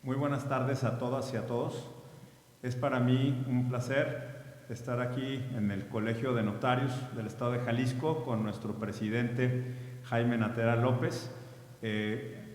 Muy buenas tardes a todas y a todos. Es para mí un placer estar aquí en el Colegio de Notarios del Estado de Jalisco con nuestro presidente Jaime Natera López,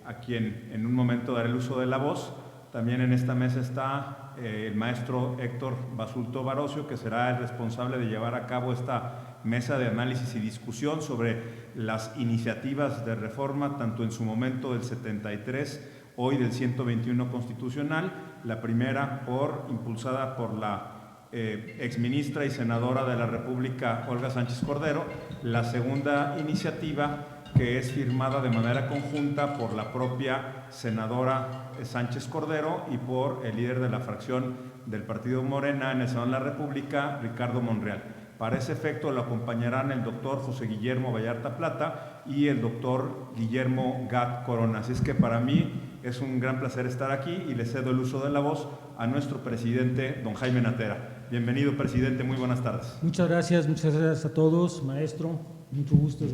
a quien en un momento daré el uso de la voz. También en esta mesa está el maestro Héctor Basulto Barocio, que será el responsable de llevar a cabo esta mesa de análisis y discusión sobre las iniciativas de reforma, tanto en su momento del 73, hoy del 121 constitucional, la primera impulsada por la exministra y senadora de la República, Olga Sánchez Cordero, la segunda iniciativa que es firmada de manera conjunta por la propia senadora Sánchez Cordero y por el líder de la fracción del Partido Morena en el Senado de la República, Ricardo Monreal. Para ese efecto lo acompañarán el doctor José Guillermo Vallarta Plata y el doctor Guillermo Gat Corona. Así es que para mí es un gran placer estar aquí y le cedo el uso de la voz a nuestro presidente, don Jaime Natera. Bienvenido, presidente, muy buenas tardes. Muchas gracias a todos, maestro. Mucho gusto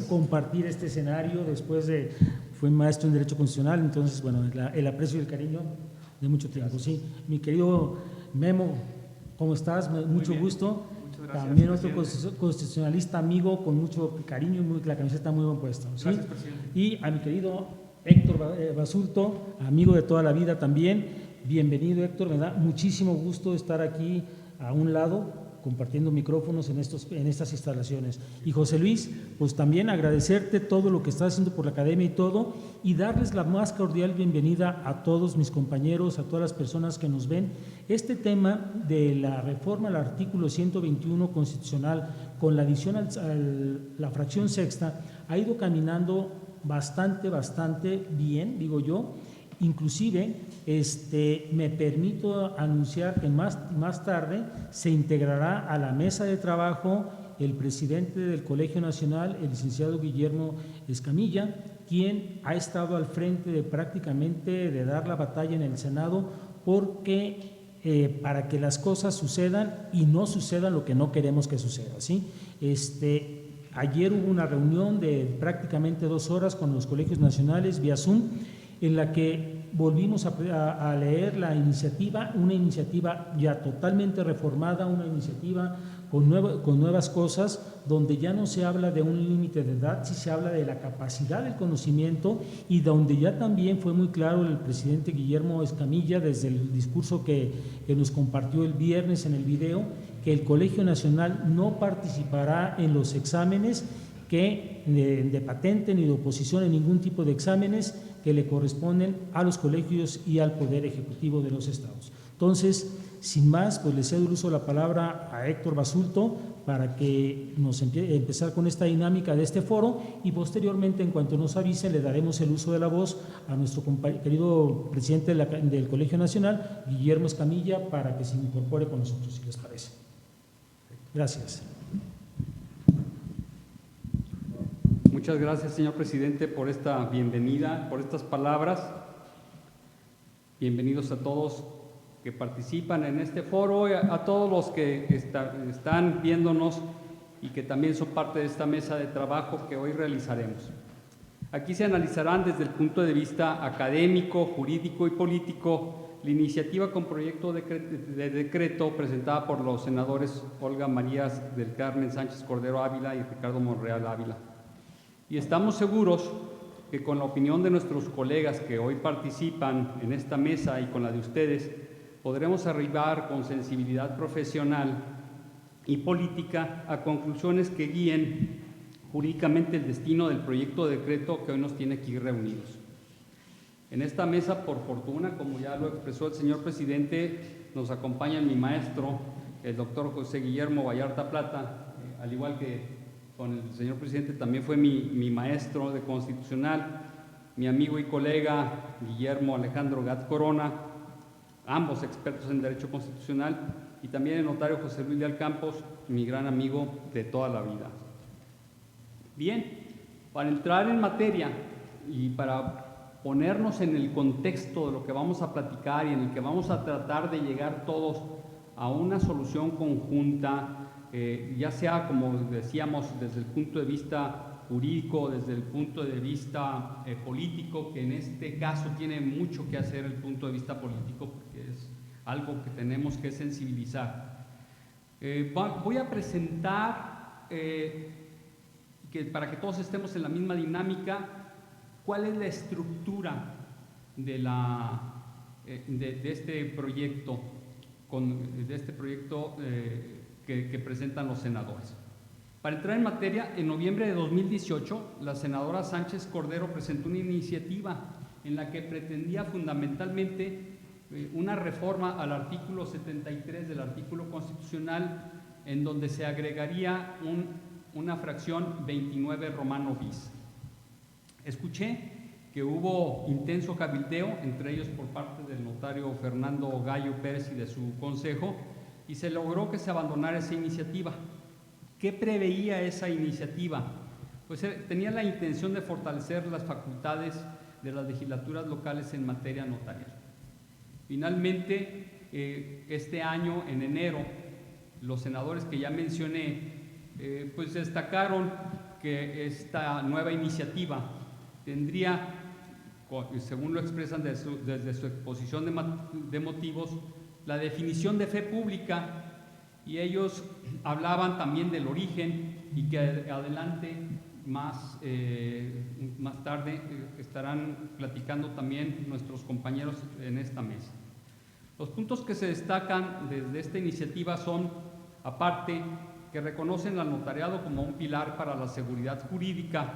compartir este escenario después de… Fui maestro en Derecho Constitucional, entonces, bueno, el aprecio y el cariño de mucho tiempo. Gracias. Sí, mi querido Memo, ¿cómo estás? Mucho gusto. Gracias, también otro constitucionalista amigo con mucho cariño y la camiseta muy bien puesta. ¿Sí? Gracias, presidente. Y a mi querido Héctor Basulto, amigo de toda la vida también. Bienvenido, Héctor. Me da muchísimo gusto estar aquí a un lado compartiendo micrófonos en estas instalaciones. Y José Luis, pues también agradecerte todo lo que estás haciendo por la academia y todo, y darles la más cordial bienvenida a todos mis compañeros, a todas las personas que nos ven. Este tema de la reforma al artículo 121 constitucional con la adición a la fracción sexta ha ido caminando bastante bien, digo yo. Inclusive me permito anunciar que más tarde se integrará a la mesa de trabajo el presidente del Colegio Nacional, el licenciado Guillermo Escamilla, quien ha estado al frente prácticamente de dar la batalla en el Senado porque para que las cosas sucedan y no sucedan lo que no queremos que suceda, ¿sí? Ayer hubo una reunión de prácticamente 2 horas con los colegios nacionales vía Zoom, en la que volvimos a leer la iniciativa, una iniciativa ya totalmente reformada, una iniciativa con nuevas cosas, donde ya no se habla de un límite de edad, sí se habla de la capacidad del conocimiento, y donde ya también fue muy claro el presidente Guillermo Escamilla, desde el discurso que nos compartió el viernes en el video, que el Colegio Nacional no participará en los exámenes de patente ni de oposición, en ningún tipo de exámenes que le corresponden a los colegios y al Poder Ejecutivo de los estados. Entonces, sin más, pues le cedo el uso de la palabra a Héctor Basulto para que nos empezar con esta dinámica de este foro, y posteriormente, en cuanto nos avise, le daremos el uso de la voz a nuestro querido presidente del Colegio Nacional, Guillermo Escamilla, para que se incorpore con nosotros, si les parece. Gracias. Muchas gracias, señor presidente, por esta bienvenida, por estas palabras. Bienvenidos a todos que participan en este foro, a todos los que están viéndonos y que también son parte de esta mesa de trabajo que hoy realizaremos. Aquí se analizarán desde el punto de vista académico, jurídico y político la iniciativa con proyecto de decreto presentada por los senadores Olga María del Carmen Sánchez Cordero Ávila y Ricardo Monreal Ávila. Y estamos seguros que con la opinión de nuestros colegas que hoy participan en esta mesa y con la de ustedes, podremos arribar con sensibilidad profesional y política a conclusiones que guíen jurídicamente el destino del proyecto de decreto que hoy nos tiene aquí reunidos. En esta mesa, por fortuna, como ya lo expresó el señor presidente, nos acompaña mi maestro, el doctor José Guillermo Vallarta Plata, al igual que con el señor presidente también fue mi maestro de constitucional, mi amigo y colega Guillermo Alejandro Gat Corona, ambos expertos en derecho constitucional, y también el notario José Luis Leal Campos, mi gran amigo de toda la vida. Bien, para entrar en materia y para ponernos en el contexto de lo que vamos a platicar y en el que vamos a tratar de llegar todos a una solución conjunta, ya sea, como decíamos, desde el punto de vista jurídico, desde el punto de vista político, que en este caso tiene mucho que hacer el punto de vista político, porque es algo que tenemos que sensibilizar. Voy a presentar, para que todos estemos en la misma dinámica, cuál es la estructura de este proyecto, que presentan los senadores. Para entrar en materia, en noviembre de 2018, la senadora Sánchez Cordero presentó una iniciativa en la que pretendía fundamentalmente una reforma al artículo 73 del artículo constitucional, en donde se agregaría una fracción 29 romano bis. Escuché que hubo intenso cabildeo, entre ellos por parte del notario Fernando Gallo Pérez y de su consejo, y se logró que se abandonara esa iniciativa. ¿Qué preveía esa iniciativa? Pues tenía la intención de fortalecer las facultades de las legislaturas locales en materia notarial. Finalmente, este año, en enero, los senadores que ya mencioné, pues destacaron que esta nueva iniciativa tendría, según lo expresan desde su exposición de motivos, la definición de fe pública, y ellos hablaban también del origen, y que adelante, más tarde, estarán platicando también nuestros compañeros en esta mesa. Los puntos que se destacan desde esta iniciativa son, aparte, que reconocen al notariado como un pilar para la seguridad jurídica,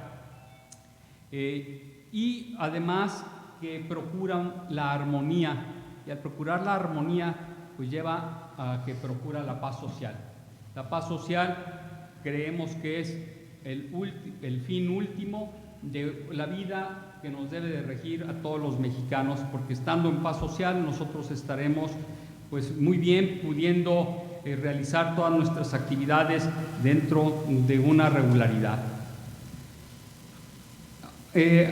y además que procuran la armonía, y al procurar la armonía pues lleva a que procura la paz social. La paz social creemos que es el fin último de la vida que nos debe de regir a todos los mexicanos, porque estando en paz social nosotros estaremos pues muy bien pudiendo realizar todas nuestras actividades dentro de una regularidad.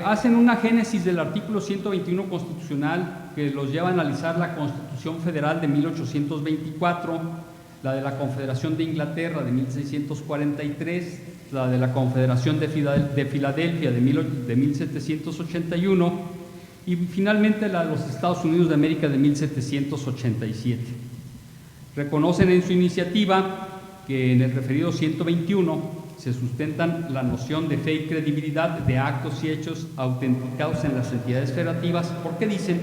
Hacen una génesis del artículo 121 constitucional que los lleva a analizar la Constitución Federal de 1824, la de la Confederación de Inglaterra de 1643, la de la Confederación de Filadelfia de 1781 y finalmente la de los Estados Unidos de América de 1787. Reconocen en su iniciativa que en el referido 121 se sustentan la noción de fe y credibilidad de actos y hechos autenticados en las entidades federativas, porque dicen,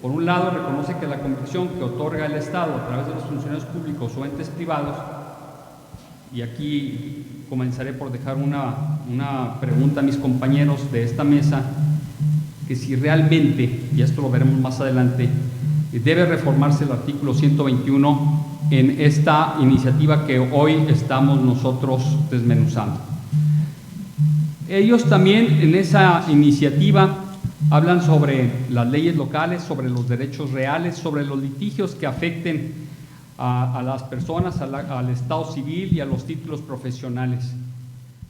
por un lado, reconoce que la convicción que otorga el Estado a través de los funcionarios públicos o entes privados, y aquí comenzaré por dejar una pregunta a mis compañeros de esta mesa, que si realmente, y esto lo veremos más adelante, debe reformarse el artículo 121 en esta iniciativa que hoy estamos nosotros desmenuzando. Ellos también en esa iniciativa hablan sobre las leyes locales, sobre los derechos reales, sobre los litigios que afecten a las personas, al Estado civil y a los títulos profesionales.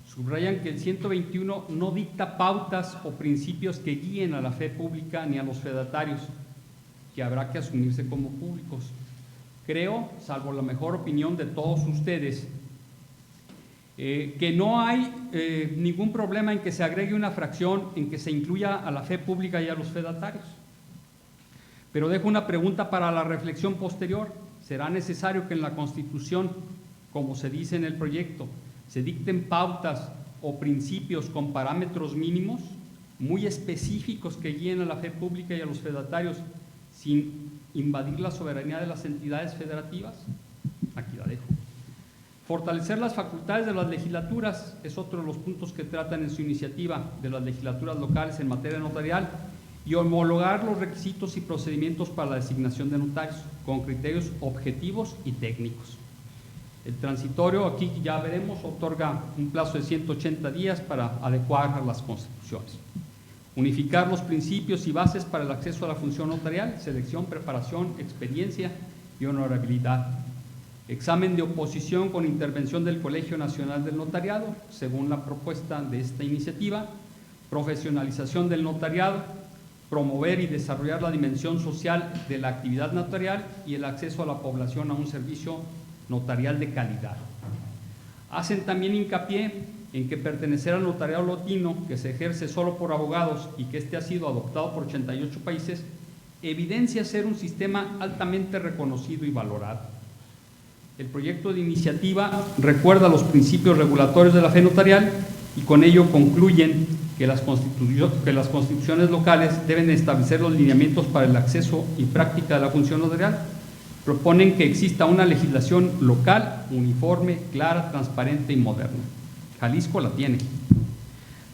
Subrayan que el 121 no dicta pautas o principios que guíen a la fe pública ni a los fedatarios, que habrá que asumirse como públicos. Creo, salvo la mejor opinión de todos ustedes, que no hay ningún problema en que se agregue una fracción en que se incluya a la fe pública y a los fedatarios. Pero dejo una pregunta para la reflexión posterior. ¿Será necesario que en la Constitución, como se dice en el proyecto, se dicten pautas o principios con parámetros mínimos muy específicos que guíen a la fe pública y a los fedatarios sin invadir la soberanía de las entidades federativas? Aquí la dejo. Fortalecer las facultades de las legislaturas es otro de los puntos que tratan en su iniciativa de las legislaturas locales en materia notarial, y homologar los requisitos y procedimientos para la designación de notarios con criterios objetivos y técnicos. El transitorio, aquí ya veremos, otorga un plazo de 180 días para adecuar a las constituciones. Unificar los principios y bases para el acceso a la función notarial: selección, preparación, experiencia y honorabilidad. Examen de oposición con intervención del Colegio Nacional del Notariado, según la propuesta de esta iniciativa. Profesionalización del notariado. Promover y desarrollar la dimensión social de la actividad notarial y el acceso a la población a un servicio notarial de calidad. Hacen también hincapié en que pertenecer al notariado latino, que se ejerce solo por abogados y que este ha sido adoptado por 88 países, evidencia ser un sistema altamente reconocido y valorado. El proyecto de iniciativa recuerda los principios regulatorios de la fe notarial y con ello concluyen que las constituciones locales deben establecer los lineamientos para el acceso y práctica de la función notarial. Proponen que exista una legislación local, uniforme, clara, transparente y moderna. Jalisco la tiene.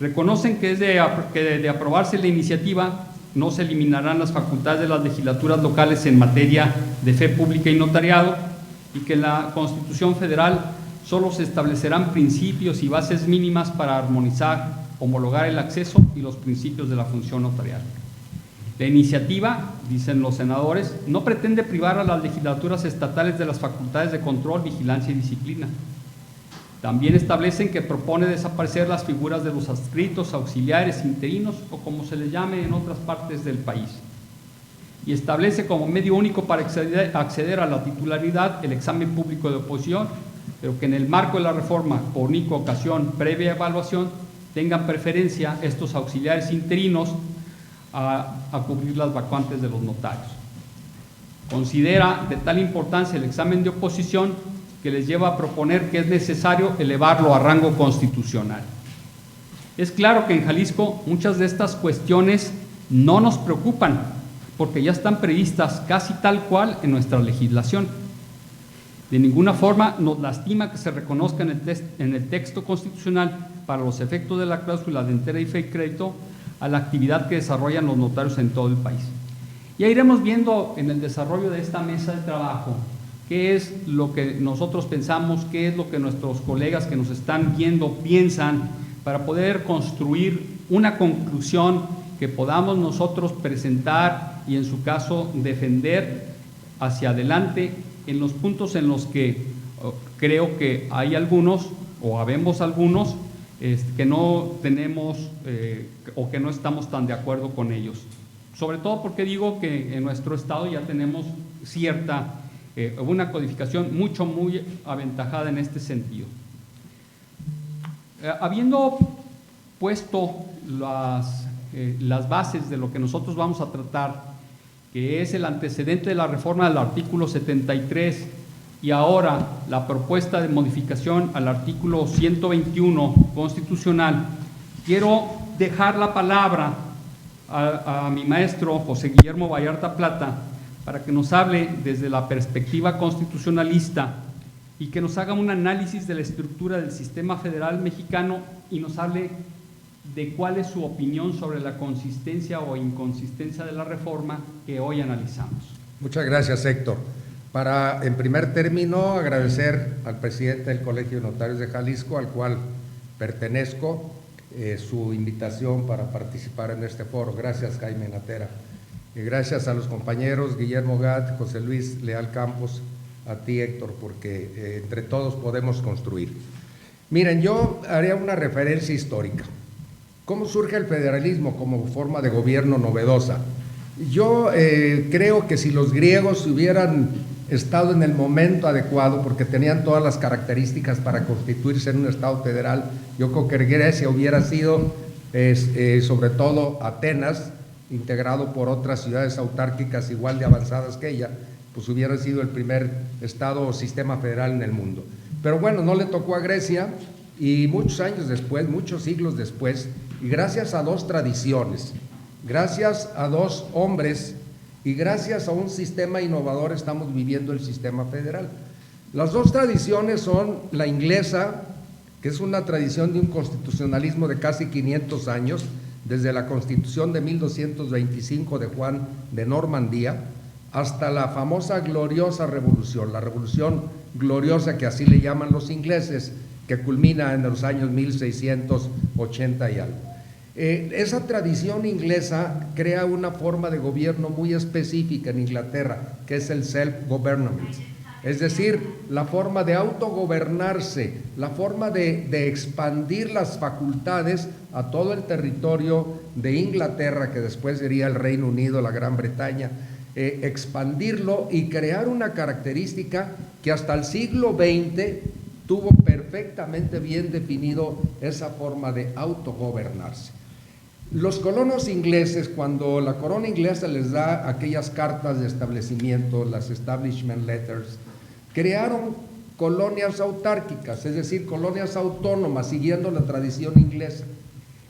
Reconocen que de aprobarse la iniciativa no se eliminarán las facultades de las legislaturas locales en materia de fe pública y notariado y que en la Constitución Federal solo se establecerán principios y bases mínimas para armonizar, homologar el acceso y los principios de la función notarial. La iniciativa, dicen los senadores, no pretende privar a las legislaturas estatales de las facultades de control, vigilancia y disciplina. También establecen que propone desaparecer las figuras de los adscritos, auxiliares, interinos o como se les llame en otras partes del país. Y establece como medio único para acceder a la titularidad el examen público de oposición, pero que en el marco de la reforma, por única ocasión, previa evaluación, tengan preferencia estos auxiliares interinos a cubrir las vacantes de los notarios. Considera de tal importancia el examen de oposición que les lleva a proponer que es necesario elevarlo a rango constitucional. Es claro que en Jalisco muchas de estas cuestiones no nos preocupan, porque ya están previstas casi tal cual en nuestra legislación. De ninguna forma nos lastima que se reconozca en el texto constitucional para los efectos de la cláusula de entera y fe y crédito a la actividad que desarrollan los notarios en todo el país. Ya iremos viendo en el desarrollo de esta mesa de trabajo qué es lo que nosotros pensamos, qué es lo que nuestros colegas que nos están viendo piensan para poder construir una conclusión que podamos nosotros presentar y en su caso defender hacia adelante en los puntos en los que creo que hay algunos o habemos algunos que no tenemos o que no estamos tan de acuerdo con ellos. Sobre todo porque digo que en nuestro estado ya tenemos una codificación muy aventajada en este sentido. Habiendo puesto las bases de lo que nosotros vamos a tratar, que es el antecedente de la reforma del artículo 73 y ahora la propuesta de modificación al artículo 121 constitucional, quiero dejar la palabra a mi maestro José Guillermo Vallarta Plata para que nos hable desde la perspectiva constitucionalista y que nos haga un análisis de la estructura del sistema federal mexicano y nos hable de cuál es su opinión sobre la consistencia o inconsistencia de la reforma que hoy analizamos. Muchas gracias, Héctor. En primer término, agradecer al presidente del Colegio de Notarios de Jalisco, al cual pertenezco, su invitación para participar en este foro. Gracias, Jaime Natera. Gracias a los compañeros Guillermo Gat, José Luis Leal Campos, a ti, Héctor, porque entre todos podemos construir. Miren, yo haré una referencia histórica. ¿Cómo surge el federalismo como forma de gobierno novedosa? Yo creo que si los griegos hubieran estado en el momento adecuado, porque tenían todas las características para constituirse en un estado federal, yo creo que Grecia hubiera sido, sobre todo Atenas, integrado por otras ciudades autárquicas igual de avanzadas que ella, pues hubiera sido el primer estado o sistema federal en el mundo. Pero bueno, no le tocó a Grecia y muchos años después, muchos siglos después, y gracias a dos tradiciones, gracias a dos hombres y gracias a un sistema innovador estamos viviendo el sistema federal. Las dos tradiciones son la inglesa, que es una tradición de un constitucionalismo de casi 500 años, desde la Constitución de 1225 de Juan de Normandía hasta la famosa gloriosa revolución, la revolución gloriosa que así le llaman los ingleses, que culmina en los años 1680 y algo. Esa tradición inglesa crea una forma de gobierno muy específica en Inglaterra, que es el self-government, es decir, la forma de autogobernarse, la forma de expandir las facultades a todo el territorio de Inglaterra, que después sería el Reino Unido, la Gran Bretaña, expandirlo y crear una característica que hasta el siglo XX tuvo perfectamente bien definido esa forma de autogobernarse. Los colonos ingleses, cuando la corona inglesa les da aquellas cartas de establecimiento, las establishment letters, crearon colonias autárquicas, es decir, colonias autónomas, siguiendo la tradición inglesa.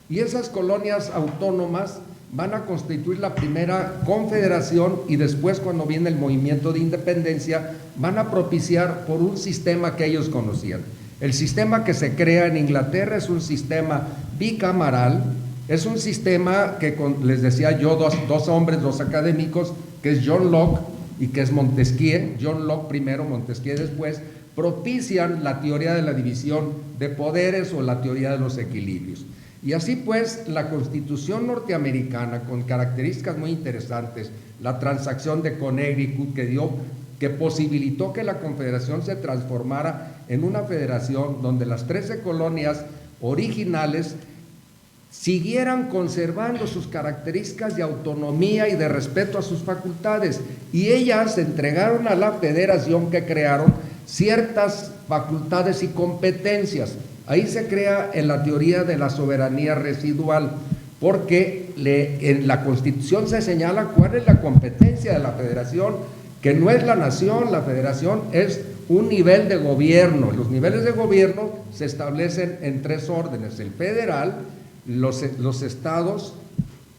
Y esas colonias autónomas van a constituir la primera confederación, y después, cuando viene el movimiento de independencia, van a propiciar por un sistema que ellos conocían. El sistema que se crea en Inglaterra es un sistema bicameral, es un sistema que, les decía yo, dos hombres, dos académicos, que es John Locke y que es Montesquieu, John Locke primero, Montesquieu después, propician la teoría de la división de poderes o la teoría de los equilibrios. Y así pues, la Constitución norteamericana, con características muy interesantes, la transacción de Connecticut que posibilitó que la Confederación se transformara en una federación donde las 13 colonias originales siguieran conservando sus características de autonomía y de respeto a sus facultades, y ellas entregaron a la federación que crearon ciertas facultades y competencias. Ahí se crea en la teoría de la soberanía residual, porque en la Constitución se señala cuál es la competencia de la federación, que no es la nación, la federación es un nivel de gobierno. Los niveles de gobierno se establecen en 3 órdenes: el federal, los estados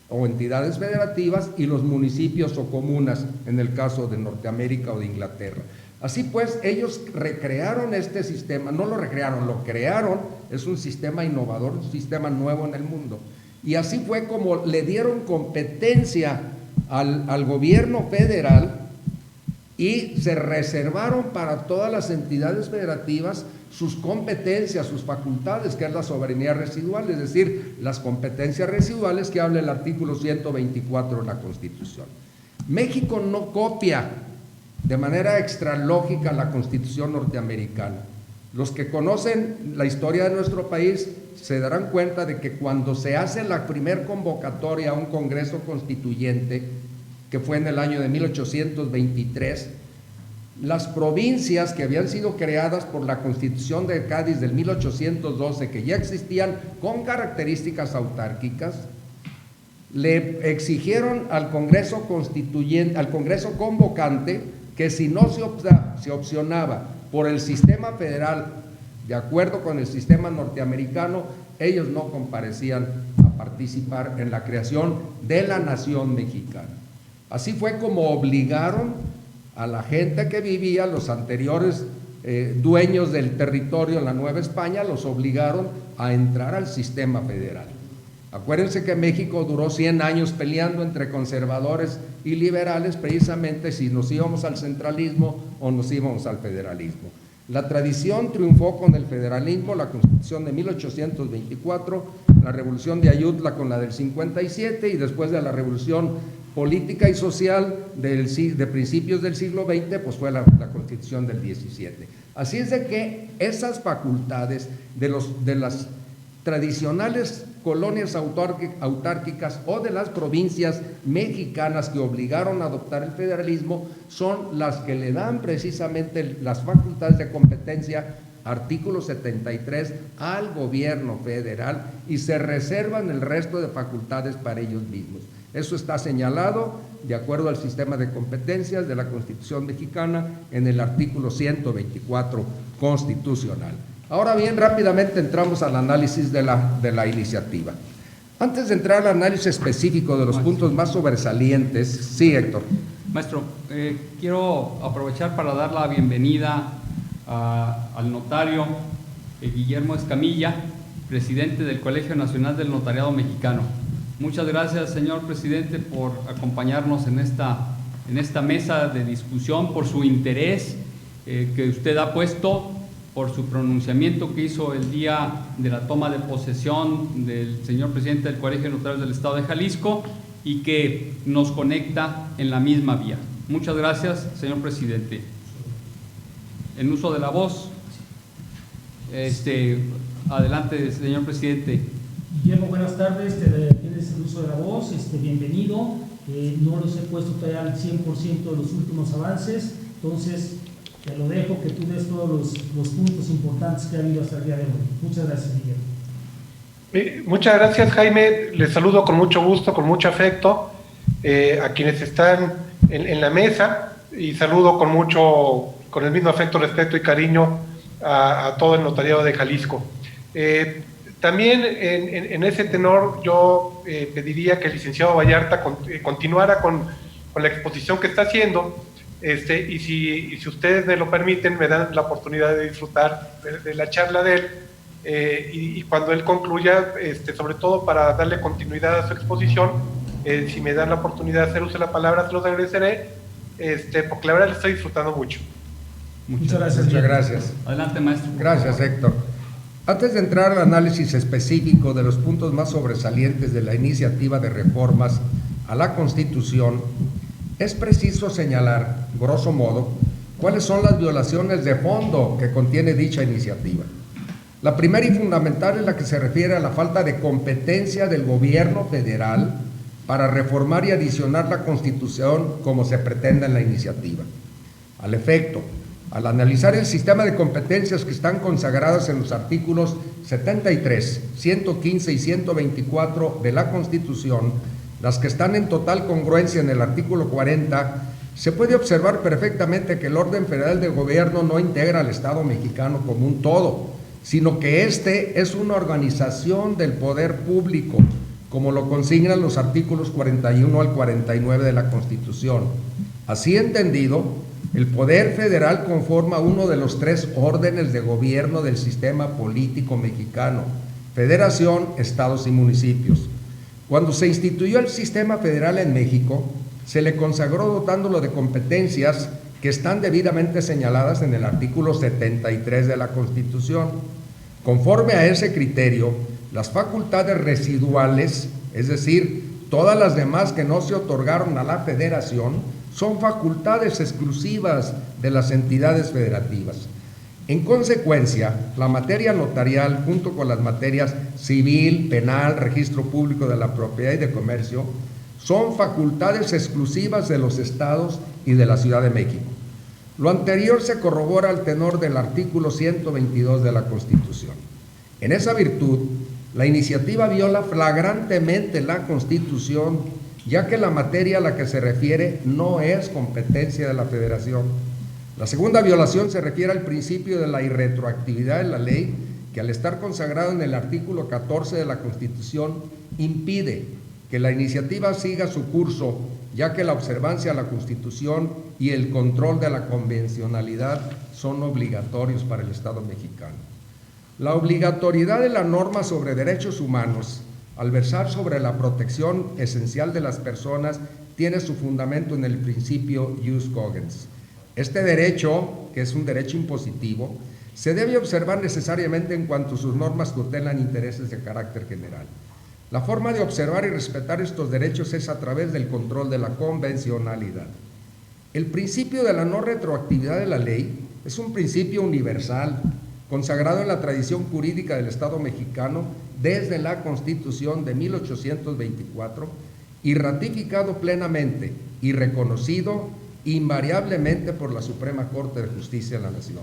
o entidades federativas y los municipios o comunas, en el caso de Norteamérica o de Inglaterra. Así pues, ellos recrearon este sistema, no lo recrearon, lo crearon, es un sistema innovador, un sistema nuevo en el mundo. Y así fue como le dieron competencia al gobierno federal, y se reservaron para todas las entidades federativas sus competencias, sus facultades, que es la soberanía residual, es decir, las competencias residuales que habla el artículo 124 de la Constitución. México no copia de manera extralógica la Constitución norteamericana. Los que conocen la historia de nuestro país se darán cuenta de que cuando se hace la primer convocatoria a un Congreso Constituyente, que fue en el año de 1823, las provincias que habían sido creadas por la Constitución de Cádiz del 1812, que ya existían con características autárquicas, le exigieron al Congreso Constituyente, al Congreso Convocante, que si no se opcionaba por el sistema federal, de acuerdo con el sistema norteamericano, ellos no comparecían a participar en la creación de la nación mexicana. Así fue como obligaron a la gente que vivía, los anteriores dueños del territorio en la Nueva España, los obligaron a entrar al sistema federal. Acuérdense que México duró 100 años peleando entre conservadores y liberales, precisamente si nos íbamos al centralismo o nos íbamos al federalismo. La tradición triunfó con el federalismo, la Constitución de 1824, la Revolución de Ayutla con la del 57, y después de la Revolución política y social de principios del siglo XX, pues fue la Constitución del 17. Así es de que esas facultades de las tradicionales colonias autárquicas o de las provincias mexicanas que obligaron a adoptar el federalismo son las que le dan precisamente las facultades de competencia, artículo 73, al gobierno federal, y se reservan el resto de facultades para ellos mismos. Eso está señalado de acuerdo al sistema de competencias de la Constitución mexicana en el artículo 124 constitucional. Ahora bien, rápidamente entramos al análisis de la iniciativa. Antes de entrar al análisis específico de los puntos más sobresalientes, sí, Héctor. Maestro, quiero aprovechar para dar la bienvenida al notario Guillermo Escamilla, presidente del Colegio Nacional del Notariado Mexicano. Muchas gracias, señor presidente, por acompañarnos en esta mesa de discusión, por su interés que usted ha puesto, por su pronunciamiento que hizo el día de la toma de posesión del señor presidente del Colegio de Notarios del Estado de Jalisco, y que nos conecta en la misma vía. Muchas gracias, señor presidente. En uso de la voz, adelante, señor presidente. Guillermo, buenas tardes, tienes el uso de la voz, bienvenido. No los he puesto todavía al 100% de los últimos avances, entonces te lo dejo que tú des todos los puntos importantes que ha habido hasta el día de hoy. Muchas gracias, Miguel. Muchas gracias, Jaime. Les saludo con mucho gusto, con mucho afecto a quienes están en la mesa, y saludo con el mismo afecto, respeto y cariño a todo el notariado de Jalisco. También en ese tenor yo pediría que el licenciado Vallarta continuara con la exposición que está haciendo, y si ustedes me lo permiten, me dan la oportunidad de disfrutar de la charla de él, y cuando él concluya, sobre todo para darle continuidad a su exposición, si me dan la oportunidad de hacer uso de la palabra, se los agradeceré, porque la verdad le estoy disfrutando mucho. Muchas gracias. Muchas gracias. Adelante, maestro. Gracias, Héctor. Antes de entrar al análisis específico de los puntos más sobresalientes de la iniciativa de reformas a la Constitución, es preciso señalar, grosso modo, cuáles son las violaciones de fondo que contiene dicha iniciativa. La primera y fundamental es la que se refiere a la falta de competencia del gobierno federal para reformar y adicionar la Constitución como se pretende en la iniciativa. Al efecto, al analizar el sistema de competencias que están consagradas en los artículos 73, 115 y 124 de la Constitución, las que están en total congruencia en el artículo 40, se puede observar perfectamente que el orden federal del gobierno no integra al Estado mexicano como un todo, sino que este es una organización del poder público, como lo consignan los artículos 41 al 49 de la Constitución. Así entendido, el poder federal conforma uno de los tres órdenes de gobierno del sistema político mexicano: federación, estados y municipios. Cuando se instituyó el sistema federal en México, se le consagró dotándolo de competencias que están debidamente señaladas en el artículo 73 de la Constitución. Conforme a ese criterio, las facultades residuales, es decir, todas las demás que no se otorgaron a la federación, son facultades exclusivas de las entidades federativas. En consecuencia, la materia notarial, junto con las materias civil, penal, registro público de la propiedad y de comercio, son facultades exclusivas de los estados y de la Ciudad de México. Lo anterior se corrobora al tenor del artículo 122 de la Constitución. En esa virtud, la iniciativa viola flagrantemente la Constitución, ya que la materia a la que se refiere no es competencia de la Federación. La segunda violación se refiere al principio de la irretroactividad de la ley, que al estar consagrado en el artículo 14 de la Constitución, impide que la iniciativa siga su curso, ya que la observancia a la Constitución y el control de la convencionalidad son obligatorios para el Estado mexicano. La obligatoriedad de la norma sobre derechos humanos, al versar sobre la protección esencial de las personas, tiene su fundamento en el principio jus cogens. Este derecho, que es un derecho impositivo, se debe observar necesariamente en cuanto sus normas tutelan intereses de carácter general. La forma de observar y respetar estos derechos es a través del control de la convencionalidad. El principio de la no retroactividad de la ley es un principio universal, consagrado en la tradición jurídica del Estado mexicano desde la Constitución de 1824 y ratificado plenamente y reconocido invariablemente por la Suprema Corte de Justicia de la Nación.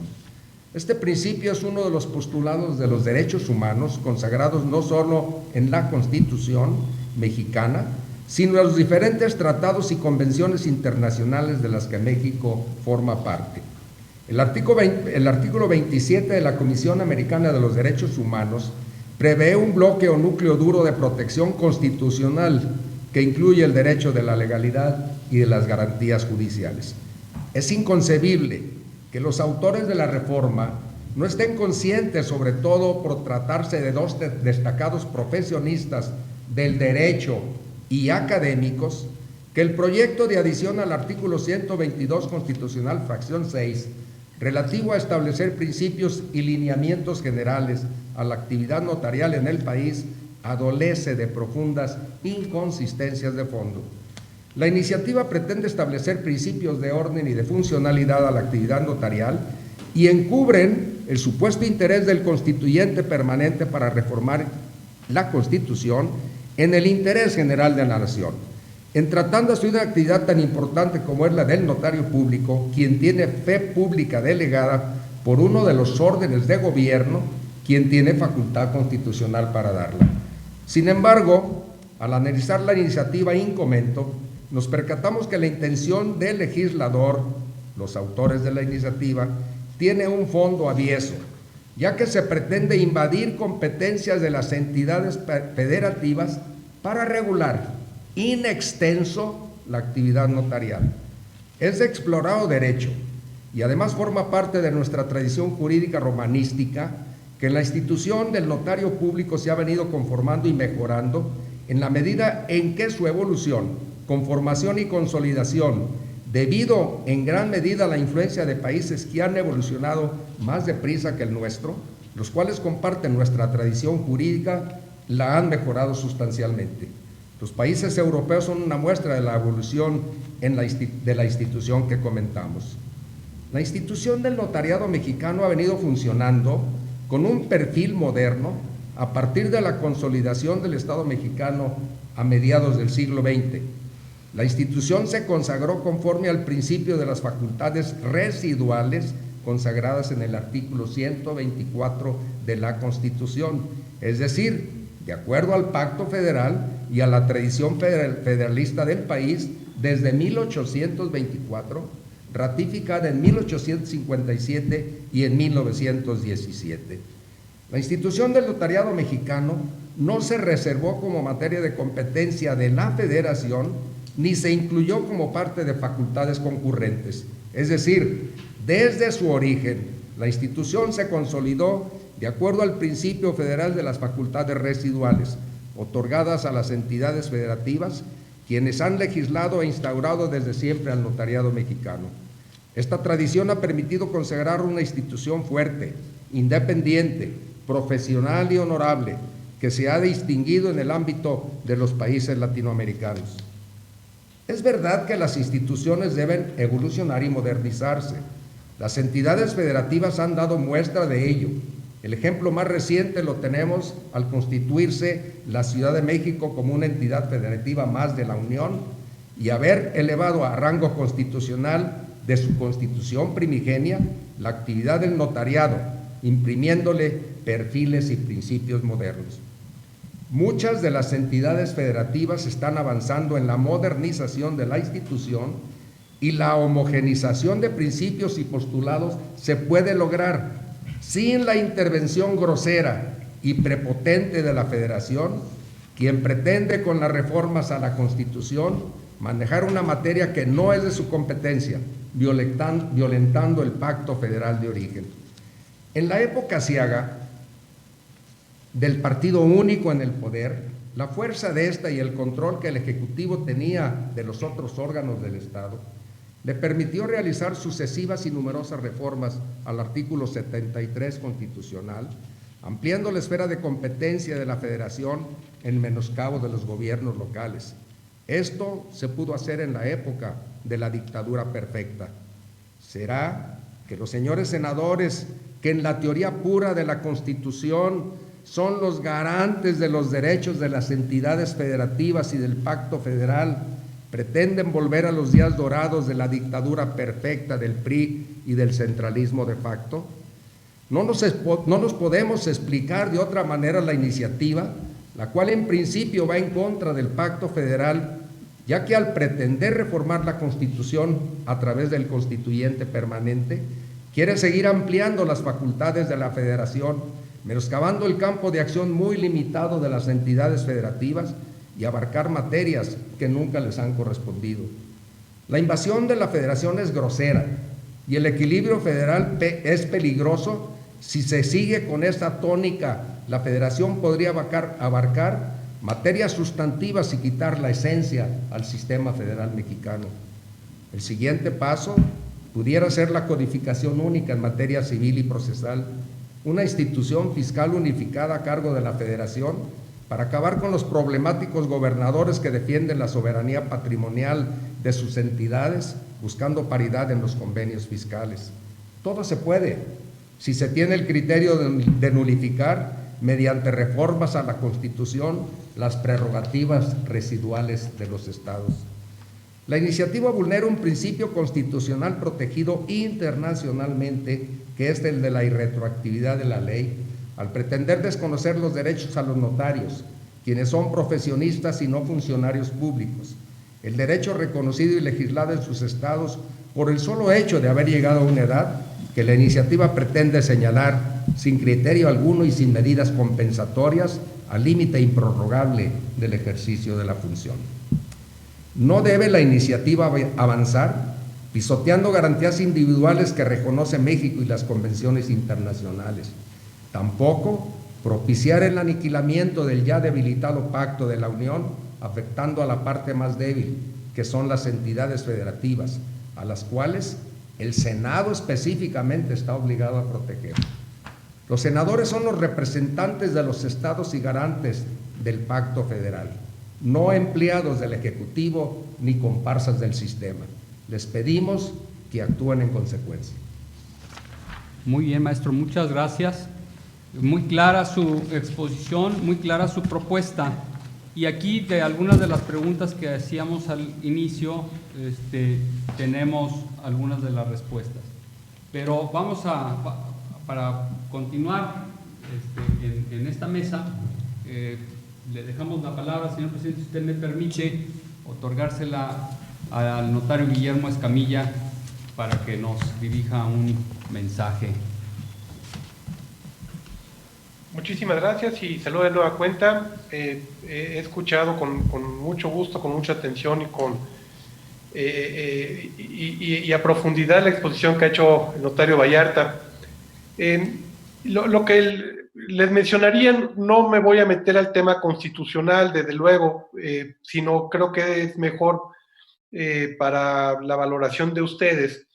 Este principio es uno de los postulados de los derechos humanos consagrados no solo en la Constitución mexicana, sino en los diferentes tratados y convenciones internacionales de las que México forma parte. El artículo 27 de la Comisión Americana de los Derechos Humanos prevé un bloque o núcleo duro de protección constitucional que incluye el derecho de la legalidad y de las garantías judiciales. Es inconcebible que los autores de la reforma no estén conscientes, sobre todo por tratarse de dos destacados profesionistas del derecho y académicos, que el proyecto de adición al artículo 122 constitucional, fracción 6, relativo a establecer principios y lineamientos generales a la actividad notarial en el país, adolece de profundas inconsistencias de fondo. La iniciativa pretende establecer principios de orden y de funcionalidad a la actividad notarial y encubren el supuesto interés del constituyente permanente para reformar la Constitución en el interés general de la nación. En tratándose de una actividad tan importante como es la del notario público, quien tiene fe pública delegada por uno de los órdenes de gobierno, quien tiene facultad constitucional para darla. Sin embargo, al analizar la iniciativa in commento, nos percatamos que la intención del legislador, los autores de la iniciativa, tiene un fondo avieso, ya que se pretende invadir competencias de las entidades federativas para regular in extenso la actividad notarial. Es de explorado derecho y además forma parte de nuestra tradición jurídica romanística, que la institución del notario público se ha venido conformando y mejorando en la medida en que su evolución, conformación y consolidación, debido en gran medida a la influencia de países que han evolucionado más deprisa que el nuestro, los cuales comparten nuestra tradición jurídica, la han mejorado sustancialmente. Los países europeos son una muestra de la evolución de la institución que comentamos. La institución del notariado mexicano ha venido funcionando con un perfil moderno a partir de la consolidación del Estado mexicano a mediados del siglo XX. La institución se consagró conforme al principio de las facultades residuales consagradas en el artículo 124 de la Constitución, es decir, de acuerdo al Pacto Federal y a la tradición federalista del país desde 1824, ratificada en 1857 y en 1917. La institución del notariado mexicano no se reservó como materia de competencia de la Federación ni se incluyó como parte de facultades concurrentes. Es decir, desde su origen, la institución se consolidó de acuerdo al principio federal de las facultades residuales, otorgadas a las entidades federativas, quienes han legislado e instaurado desde siempre al notariado mexicano. Esta tradición ha permitido consagrar una institución fuerte, independiente, profesional y honorable, que se ha distinguido en el ámbito de los países latinoamericanos. Es verdad que las instituciones deben evolucionar y modernizarse. Las entidades federativas han dado muestra de ello. El ejemplo más reciente lo tenemos al constituirse la Ciudad de México como una entidad federativa más de la Unión y haber elevado a rango constitucional de su constitución primigenia la actividad del notariado, imprimiéndole perfiles y principios modernos. Muchas de las entidades federativas están avanzando en la modernización de la institución y la homogenización de principios y postulados se puede lograr sin la intervención grosera y prepotente de la Federación, quien pretende con las reformas a la Constitución manejar una materia que no es de su competencia, violentando el Pacto Federal de Origen. En la época aciaga del partido único en el poder, la fuerza de esta y el control que el Ejecutivo tenía de los otros órganos del Estado le permitió realizar sucesivas y numerosas reformas al artículo 73 constitucional, ampliando la esfera de competencia de la Federación en menoscabo de los gobiernos locales. Esto se pudo hacer en la época de la dictadura perfecta. ¿Será que los señores senadores, que en la teoría pura de la Constitución son los garantes de los derechos de las entidades federativas y del Pacto Federal, pretenden volver a los días dorados de la dictadura perfecta del PRI y del centralismo de facto? No nos podemos explicar de otra manera la iniciativa, la cual en principio va en contra del Pacto Federal, ya que al pretender reformar la Constitución a través del constituyente permanente, quiere seguir ampliando las facultades de la Federación, menoscabando el campo de acción muy limitado de las entidades federativas y abarcar materias que nunca les han correspondido. La invasión de la Federación es grosera y el equilibrio federal es peligroso. Si se sigue con esta tónica, la Federación podría abarcar materias sustantivas y quitar la esencia al sistema federal mexicano. El siguiente paso pudiera ser la codificación única en materia civil y procesal, una institución fiscal unificada a cargo de la Federación para acabar con los problemáticos gobernadores que defienden la soberanía patrimonial de sus entidades, buscando paridad en los convenios fiscales. Todo se puede, si se tiene el criterio de nulificar mediante reformas a la Constitución, las prerrogativas residuales de los estados. La iniciativa vulnera un principio constitucional protegido internacionalmente, que es el de la irretroactividad de la ley, al pretender desconocer los derechos a los notarios, quienes son profesionistas y no funcionarios públicos. El derecho reconocido y legislado en sus estados por el solo hecho de haber llegado a una edad que la iniciativa pretende señalar sin criterio alguno y sin medidas compensatorias al límite improrrogable del ejercicio de la función. No debe la iniciativa avanzar pisoteando garantías individuales que reconoce México y las convenciones internacionales. Tampoco propiciar el aniquilamiento del ya debilitado Pacto de la Unión, afectando a la parte más débil, que son las entidades federativas, a las cuales el Senado específicamente está obligado a proteger. Los senadores son los representantes de los estados y garantes del Pacto Federal, no empleados del Ejecutivo ni comparsas del sistema. Les pedimos que actúen en consecuencia. Muy bien, maestro, muchas gracias. Muy clara su exposición, muy clara su propuesta. Y aquí, de algunas de las preguntas que hacíamos al inicio, tenemos algunas de las respuestas. Pero vamos para continuar en esta mesa, le dejamos la palabra, señor presidente, si usted me permite otorgársela al notario Guillermo Escamilla para que nos dirija un mensaje. Muchísimas gracias y saludo de nueva cuenta. He escuchado con mucho gusto, con mucha atención y a profundidad la exposición que ha hecho el notario Vallarta. Lo que les mencionaría, no me voy a meter al tema constitucional, desde luego, sino creo que es mejor para la valoración de ustedes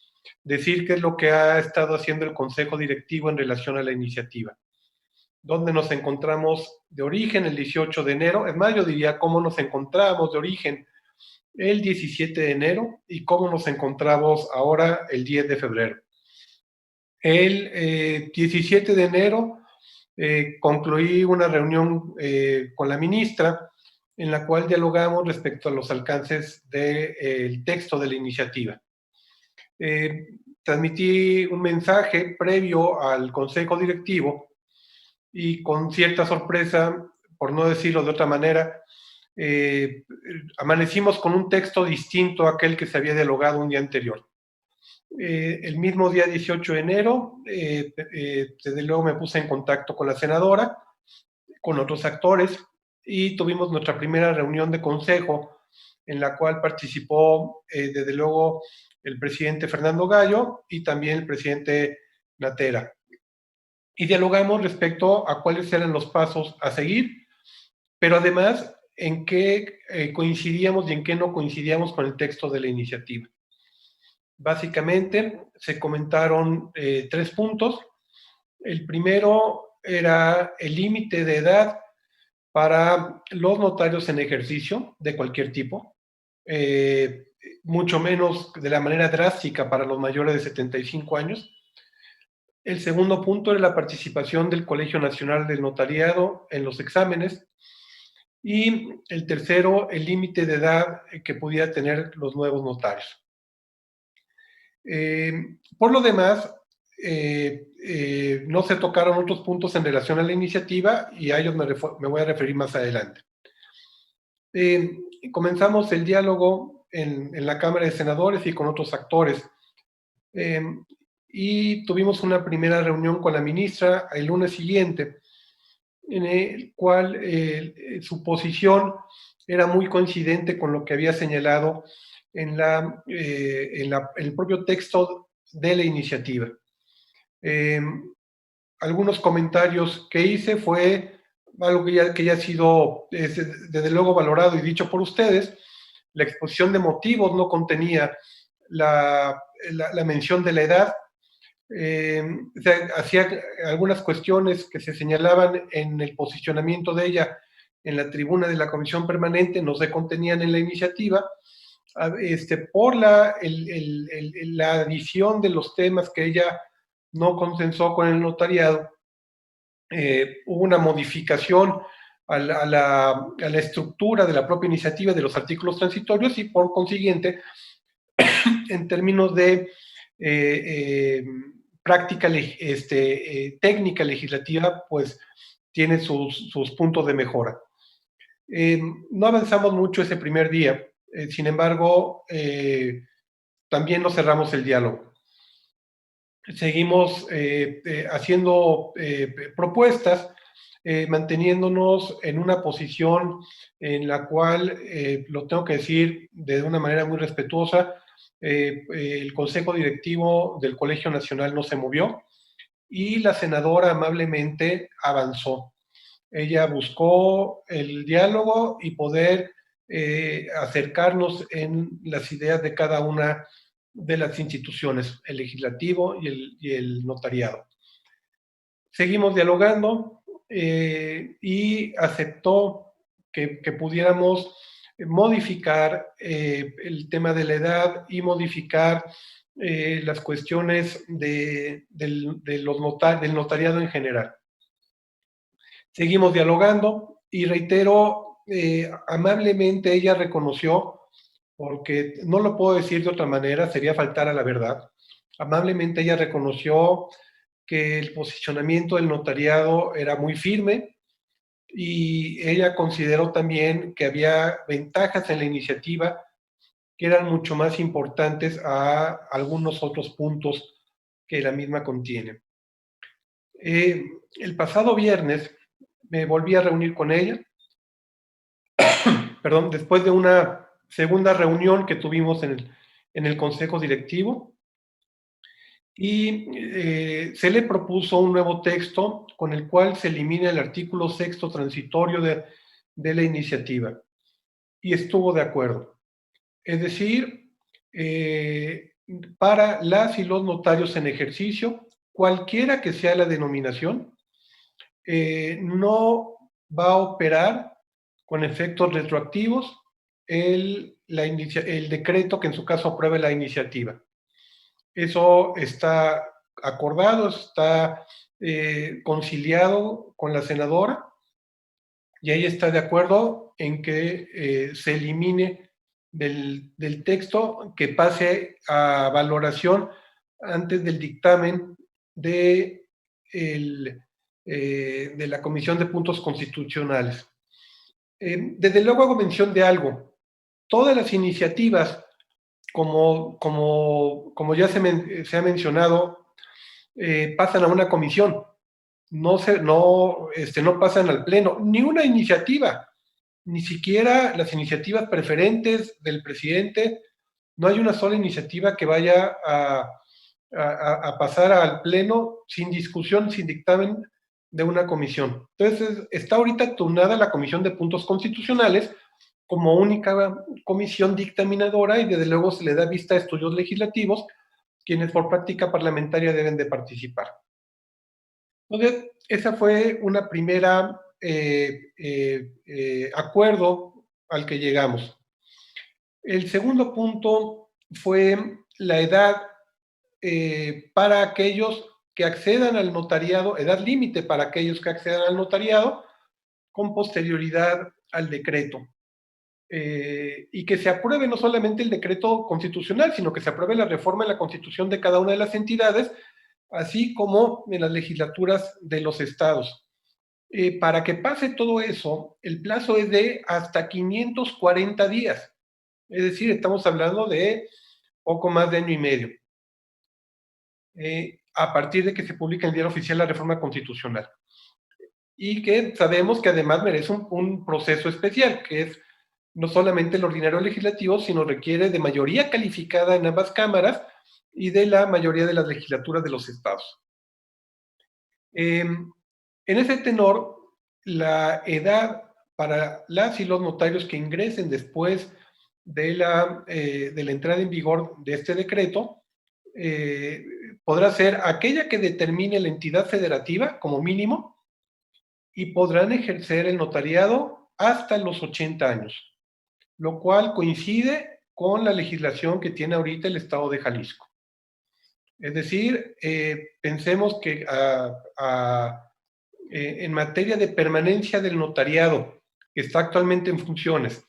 decir qué es lo que ha estado haciendo el Consejo Directivo en relación a la iniciativa. ¿Dónde nos encontramos de origen el 18 de enero? Es más, yo diría cómo nos encontramos de origen el 17 de enero y cómo nos encontramos ahora el 10 de febrero. El 17 de enero concluí una reunión con la ministra en la cual dialogamos respecto a los alcances del texto de la iniciativa. Transmití un mensaje previo al Consejo Directivo y con cierta sorpresa, por no decirlo de otra manera, amanecimos con un texto distinto a aquel que se había dialogado un día anterior. El mismo día 18 de enero, desde luego me puse en contacto con la senadora, con otros actores, y tuvimos nuestra primera reunión de consejo, en la cual participó, desde luego, el presidente Fernando Gallo y también el presidente Natera. Y dialogamos respecto a cuáles eran los pasos a seguir, pero además en qué coincidíamos y en qué no coincidíamos con el texto de la iniciativa. Básicamente se comentaron 3 puntos. El primero era el límite de edad para los notarios en ejercicio de cualquier tipo, mucho menos de la manera drástica para los mayores de 75 años. El segundo punto era la participación del Colegio Nacional del Notariado en los exámenes. Y el tercero, el límite de edad que pudiera tener los nuevos notarios. Por lo demás, no se tocaron otros puntos en relación a la iniciativa y a ellos me voy a referir más adelante. Comenzamos el diálogo en la Cámara de Senadores y con otros actores. Y tuvimos una primera reunión con la ministra el lunes siguiente, en el cual su posición era muy coincidente con lo que había señalado en el propio texto de la iniciativa. Algunos comentarios que hice fue algo que ya ha sido desde luego valorado y dicho por ustedes. La exposición de motivos no contenía la mención de la edad. O sea, hacía algunas cuestiones que se señalaban en el posicionamiento de ella en la tribuna de la Comisión Permanente, no se contenían en la iniciativa, por la adición de los temas que ella no consensó con el notariado hubo una modificación a la estructura de la propia iniciativa de los artículos transitorios y por consiguiente, en términos de práctica técnica legislativa, pues tiene sus puntos de mejora. No avanzamos mucho ese primer día, sin embargo, también no cerramos el diálogo. Seguimos haciendo propuestas, manteniéndonos en una posición en la cual, lo tengo que decir de una manera muy respetuosa, el Consejo Directivo del Colegio Nacional no se movió y la senadora amablemente avanzó. Ella buscó el diálogo y poder acercarnos en las ideas de cada una de las instituciones, el legislativo y el notariado. Seguimos dialogando y aceptó que pudiéramos modificar el tema de la edad y modificar las cuestiones del notariado en general. Seguimos dialogando y reitero, amablemente ella reconoció, porque no lo puedo decir de otra manera, sería faltar a la verdad, amablemente ella reconoció que el posicionamiento del notariado era muy firme y ella consideró también que había ventajas en la iniciativa que eran mucho más importantes a algunos otros puntos que la misma contiene. El pasado viernes me volví a reunir con ella, perdón, después de una segunda reunión que tuvimos en el Consejo Directivo, y se le propuso un nuevo texto con el cual se elimina el artículo 6º transitorio de la iniciativa, y estuvo de acuerdo. Es decir, para las y los notarios en ejercicio, cualquiera que sea la denominación, no va a operar con efectos retroactivos el decreto que en su caso apruebe la iniciativa. Eso está acordado, está conciliado con la senadora y ella está de acuerdo en que se elimine del texto, que pase a valoración antes del dictamen de la Comisión de Puntos Constitucionales. Desde luego hago mención de algo. Todas las iniciativas, como ya se ha mencionado, pasan a una comisión, no pasan al pleno. Ni una iniciativa, ni siquiera las iniciativas preferentes del presidente, no hay una sola iniciativa que vaya a pasar al pleno sin discusión, sin dictamen de una comisión. Entonces, está ahorita turnada la Comisión de Puntos Constitucionales como única comisión dictaminadora y desde luego se le da vista a estudios legislativos, quienes por práctica parlamentaria deben de participar. Entonces, esa fue una primera acuerdo al que llegamos. El segundo punto fue la edad para aquellos que accedan al notariado, edad límite para aquellos que accedan al notariado con posterioridad al decreto. Y que se apruebe no solamente el decreto constitucional, sino que se apruebe la reforma en la constitución de cada una de las entidades, así como en las legislaturas de los estados. Para que pase todo eso, el plazo es de hasta 540 días. Es decir, estamos hablando de poco más de año y medio. A partir de que se publica en el Diario Oficial la reforma constitucional. Y que sabemos que además merece un proceso especial, que es no solamente el ordinario legislativo, sino requiere de mayoría calificada en ambas cámaras y de la mayoría de las legislaturas de los estados. En ese tenor, la edad para las y los notarios que ingresen después de la entrada en vigor de este decreto podrá ser aquella que determine la entidad federativa como mínimo y podrán ejercer el notariado hasta los 80 años, lo cual coincide con la legislación que tiene ahorita el Estado de Jalisco. Es decir, pensemos que en materia de permanencia del notariado, que está actualmente en funciones,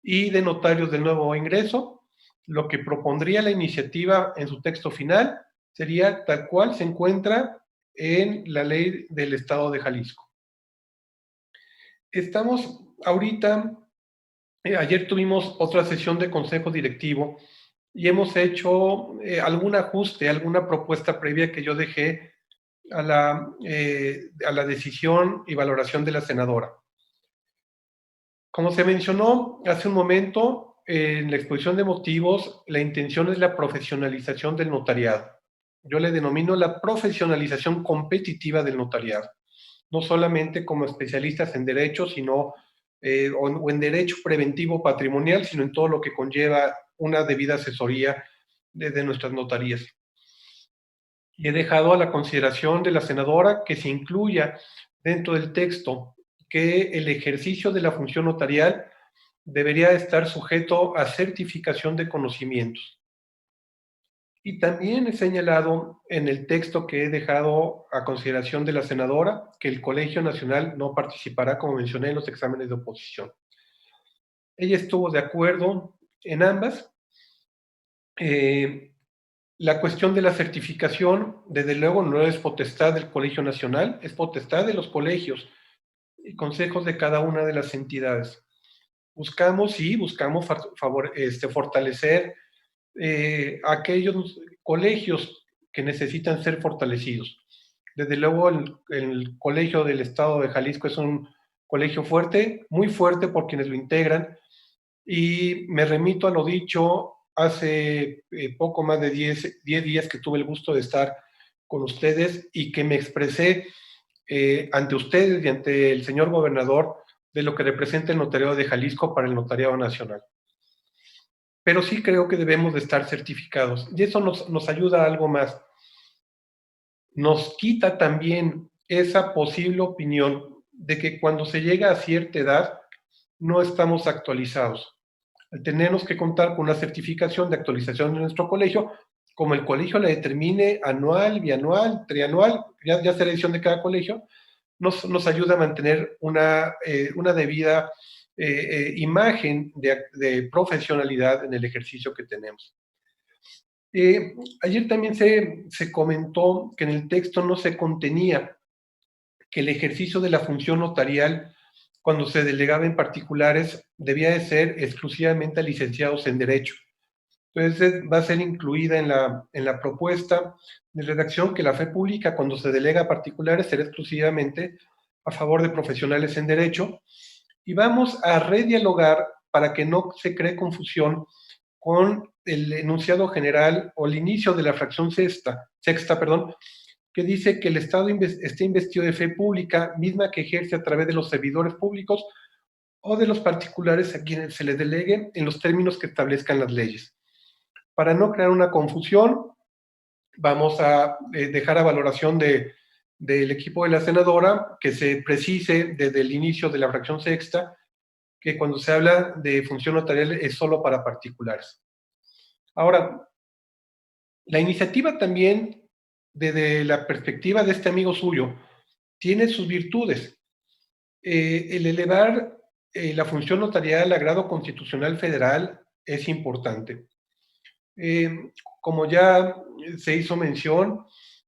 y de notarios del nuevo ingreso, lo que propondría la iniciativa en su texto final sería tal cual se encuentra en la ley del Estado de Jalisco. Estamos ahorita, ayer tuvimos otra sesión de consejo directivo y hemos hecho algún ajuste, alguna propuesta previa que yo dejé a la decisión y valoración de la senadora. Como se mencionó hace un momento, en la exposición de motivos, la intención es la profesionalización del notariado. Yo le denomino la profesionalización competitiva del notariado. No solamente como especialistas en derecho, sino o en derecho preventivo patrimonial, sino en todo lo que conlleva una debida asesoría de nuestras notarías. Y he dejado a la consideración de la senadora que se incluya dentro del texto que el ejercicio de la función notarial debería estar sujeto a certificación de conocimientos. Y también he señalado en el texto que he dejado a consideración de la senadora que el Colegio Nacional no participará, como mencioné, en los exámenes de oposición. Ella estuvo de acuerdo en ambas. La cuestión de la certificación, desde luego, no es potestad del Colegio Nacional, es potestad de los colegios y consejos de cada una de las entidades. Buscamos fortalecer aquellos colegios que necesitan ser fortalecidos. Desde luego, el Colegio del Estado de Jalisco es un colegio fuerte, muy fuerte por quienes lo integran, y me remito a lo dicho hace poco más de 10 días que tuve el gusto de estar con ustedes y que me expresé ante ustedes y ante el señor gobernador de lo que representa el notariado de Jalisco para el notariado nacional. Pero sí creo que debemos de estar certificados y eso nos ayuda a algo más. Nos quita también esa posible opinión de que cuando se llega a cierta edad no estamos actualizados. Tenemos que contar con una certificación de actualización de nuestro colegio, como el colegio la determine anual, bianual, trianual, ya será decisión de cada colegio, nos ayuda a mantener una debida imagen de profesionalidad en el ejercicio que tenemos. Ayer también se comentó que en el texto no se contenía que el ejercicio de la función notarial, cuando se delegaba en particulares, debía de ser exclusivamente a licenciados en Derecho. Entonces va a ser incluida en la propuesta de redacción que la fe pública, cuando se delega a particulares, será exclusivamente a favor de profesionales en Derecho. Y vamos a redialogar para que no se cree confusión con el enunciado general o el inicio de la fracción sexta, que dice que el Estado esté investido de fe pública, misma que ejerce a través de los servidores públicos o de los particulares a quienes se les delegue en los términos que establezcan las leyes. Para no crear una confusión, vamos a dejar a valoración del equipo de la senadora que se precise desde el inicio de la fracción sexta que cuando se habla de función notarial es solo para particulares. Ahora, la iniciativa también, desde la perspectiva de este amigo suyo, tiene sus virtudes. El elevar la función notarial al grado constitucional federal es importante. Como ya se hizo mención,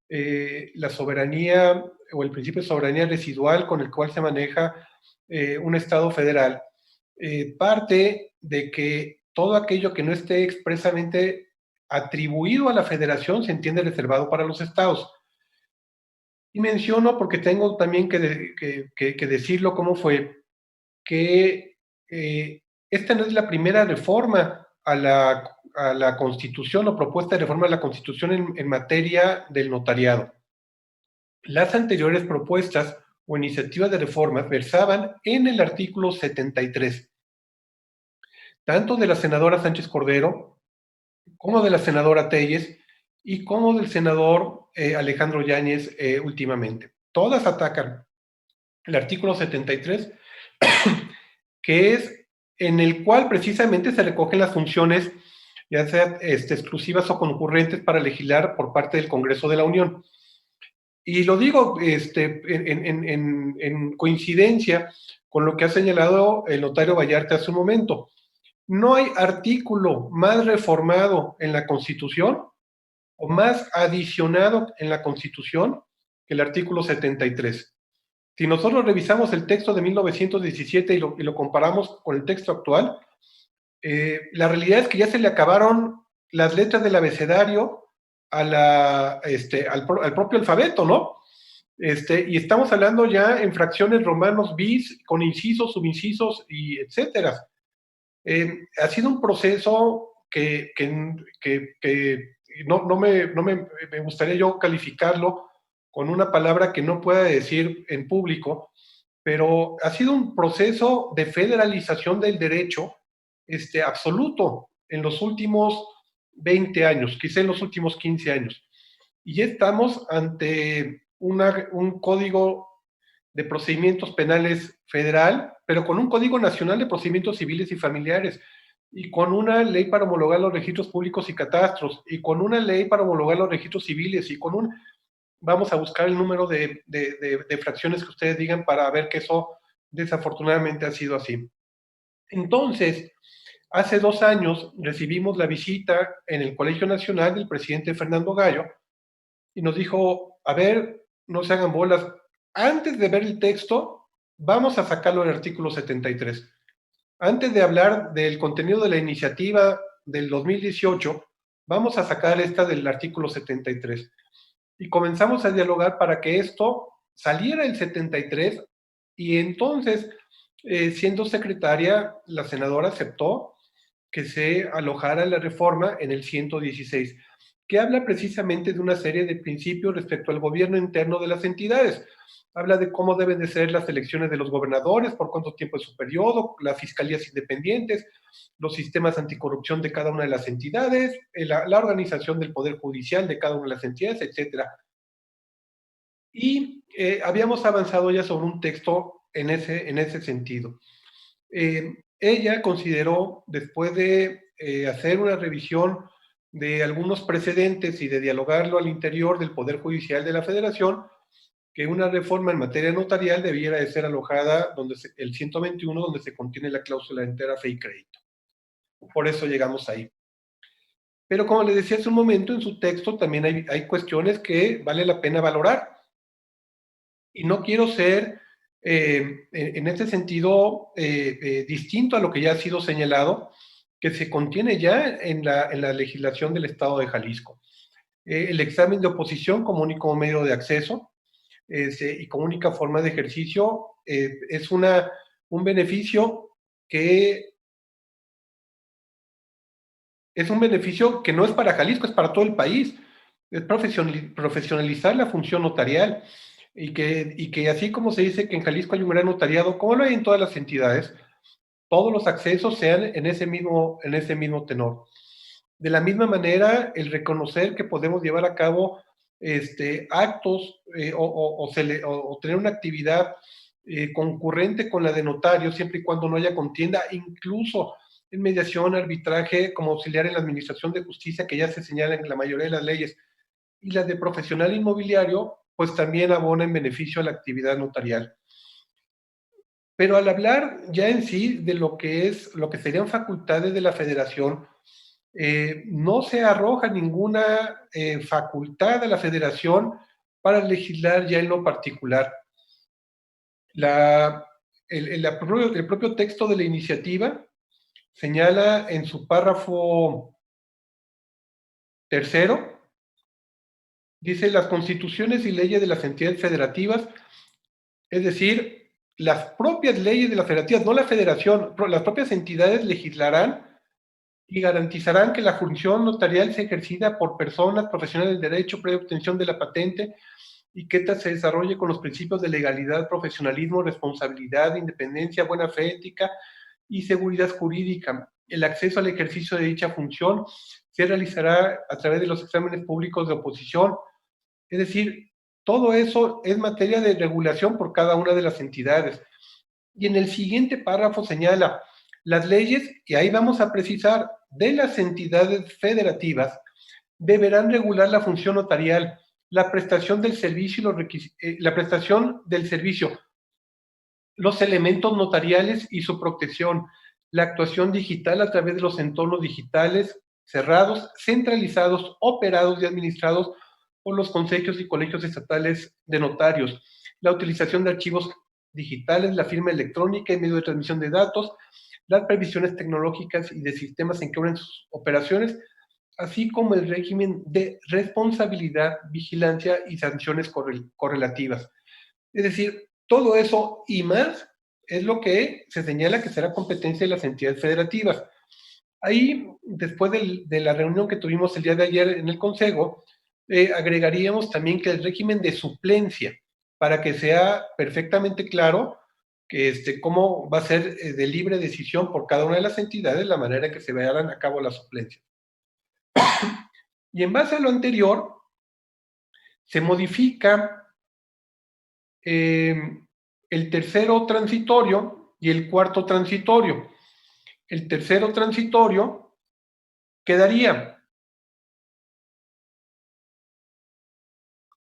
la soberanía o el principio de soberanía residual con el cual se maneja un Estado federal parte de que todo aquello que no esté expresamente atribuido a la federación se entiende reservado para los estados. Y menciono, porque tengo también que decirlo como fue, que esta no es la primera reforma a la Constitución o propuesta de reforma a la Constitución en materia del notariado. Las anteriores propuestas o iniciativas de reformas versaban en el artículo 73, tanto de la senadora Sánchez Cordero, como de la senadora Telles, y como del senador Alejandro Yáñez últimamente. Todas atacan el artículo 73, que es en el cual precisamente se recogen las funciones, ya sean exclusivas o concurrentes, para legislar por parte del Congreso de la Unión. Y lo digo en coincidencia con lo que ha señalado el notario Vallarta hace un momento. No hay artículo más reformado en la Constitución o más adicionado en la Constitución que el artículo 73. Si nosotros revisamos el texto de 1917 y lo comparamos con el texto actual, la realidad es que ya se le acabaron las letras del abecedario al propio alfabeto, ¿no? Y estamos hablando ya en fracciones romanos bis, con incisos, subincisos y etcétera. Ha sido un proceso que no me gustaría yo calificarlo con una palabra que no pueda decir en público, pero ha sido un proceso de federalización del derecho absoluto en los últimos 20 años, quizá en los últimos 15 años. Y ya estamos ante un código de procedimientos penales federal, pero con un Código Nacional de Procedimientos Civiles y Familiares, y con una ley para homologar los registros públicos y catastros, y con una ley para homologar los registros civiles, y con vamos a buscar el número de fracciones que ustedes digan para ver que eso desafortunadamente ha sido así. Entonces, hace 2 años recibimos la visita en el Colegio Nacional del presidente Fernando Gallo, y nos dijo, a ver, no se hagan bolas, antes de ver el texto, vamos a sacarlo del artículo 73. Antes de hablar del contenido de la iniciativa del 2018, vamos a sacar esta del artículo 73. Y comenzamos a dialogar para que esto saliera el 73, y entonces, siendo secretaria, la senadora aceptó que se alojara la reforma en el 116, que habla precisamente de una serie de principios respecto al gobierno interno de las entidades. Habla de cómo deben de ser las elecciones de los gobernadores, por cuánto tiempo es su periodo, las fiscalías independientes, los sistemas anticorrupción de cada una de las entidades, la organización del Poder Judicial de cada una de las entidades, etc. Y habíamos avanzado ya sobre un texto en ese sentido. Ella consideró, después de hacer una revisión de algunos precedentes y de dialogarlo al interior del Poder Judicial de la Federación, que una reforma en materia notarial debiera de ser alojada el 121, donde se contiene la cláusula de entera fe y crédito. Por eso llegamos ahí. Pero como les decía hace un momento, en su texto también hay cuestiones que vale la pena valorar. Y no quiero ser, en este sentido, distinto a lo que ya ha sido señalado, que se contiene ya en la legislación del Estado de Jalisco. El examen de oposición como único medio de acceso y como única forma de ejercicio es un beneficio que no es para Jalisco, es para todo el país. Es profesionalizar la función notarial y que así como se dice que en Jalisco hay un gran notariado, como lo hay en todas las entidades, todos los accesos sean en ese mismo tenor. De la misma manera, el reconocer que podemos llevar a cabo actos o tener una actividad concurrente con la de notario, siempre y cuando no haya contienda, incluso en mediación, arbitraje, como auxiliar en la administración de justicia, que ya se señala en la mayoría de las leyes, y la de profesional inmobiliario, pues también abona en beneficio a la actividad notarial. Pero al hablar ya en sí de lo que serían facultades de la Federación, no se arroja ninguna facultad a la Federación para legislar ya en lo particular. El propio texto de la iniciativa señala en su párrafo 3, dice: las constituciones y leyes de las entidades federativas, es decir, las propias leyes de las federativas, no la Federación, las propias entidades legislarán y garantizarán que la función notarial sea ejercida por personas profesionales del derecho previa obtención de la patente y que ésta se desarrolle con los principios de legalidad, profesionalismo, responsabilidad, independencia, buena fe, ética y seguridad jurídica. El acceso al ejercicio de dicha función se realizará a través de los exámenes públicos de oposición. Es decir, todo eso es materia de regulación por cada una de las entidades. Y en el siguiente párrafo señala: las leyes, y ahí vamos a precisar, de las entidades federativas deberán regular la función notarial la prestación del servicio los elementos notariales y su protección, la actuación digital a través de los entornos digitales cerrados, centralizados, operados y administrados por los consejos y colegios estatales de notarios, la utilización de archivos digitales, la firma electrónica y medio de transmisión de datos, las previsiones tecnológicas y de sistemas en que obran sus operaciones, así como el régimen de responsabilidad, vigilancia y sanciones correlativas. Es decir, todo eso y más es lo que se señala que será competencia de las entidades federativas. Ahí, después de la reunión que tuvimos el día de ayer en el Consejo, agregaríamos también que el régimen de suplencia, para que sea perfectamente claro que cómo va a ser de libre decisión por cada una de las entidades la manera que se llevarán a cabo las suplencias. Y en base a lo anterior, se modifica el tercero transitorio y el cuarto transitorio. El tercero transitorio quedaría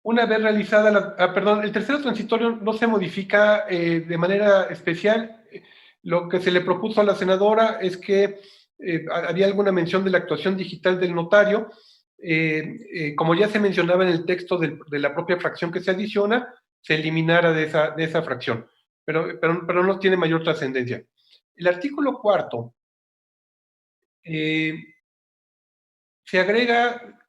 una vez realizada el tercero transitorio no se modifica de manera especial. Lo que se le propuso a la senadora es que había alguna mención de la actuación digital del notario. Como ya se mencionaba en el texto de la propia fracción que se adiciona, se eliminara de esa fracción, pero no tiene mayor trascendencia. El artículo cuarto se agrega,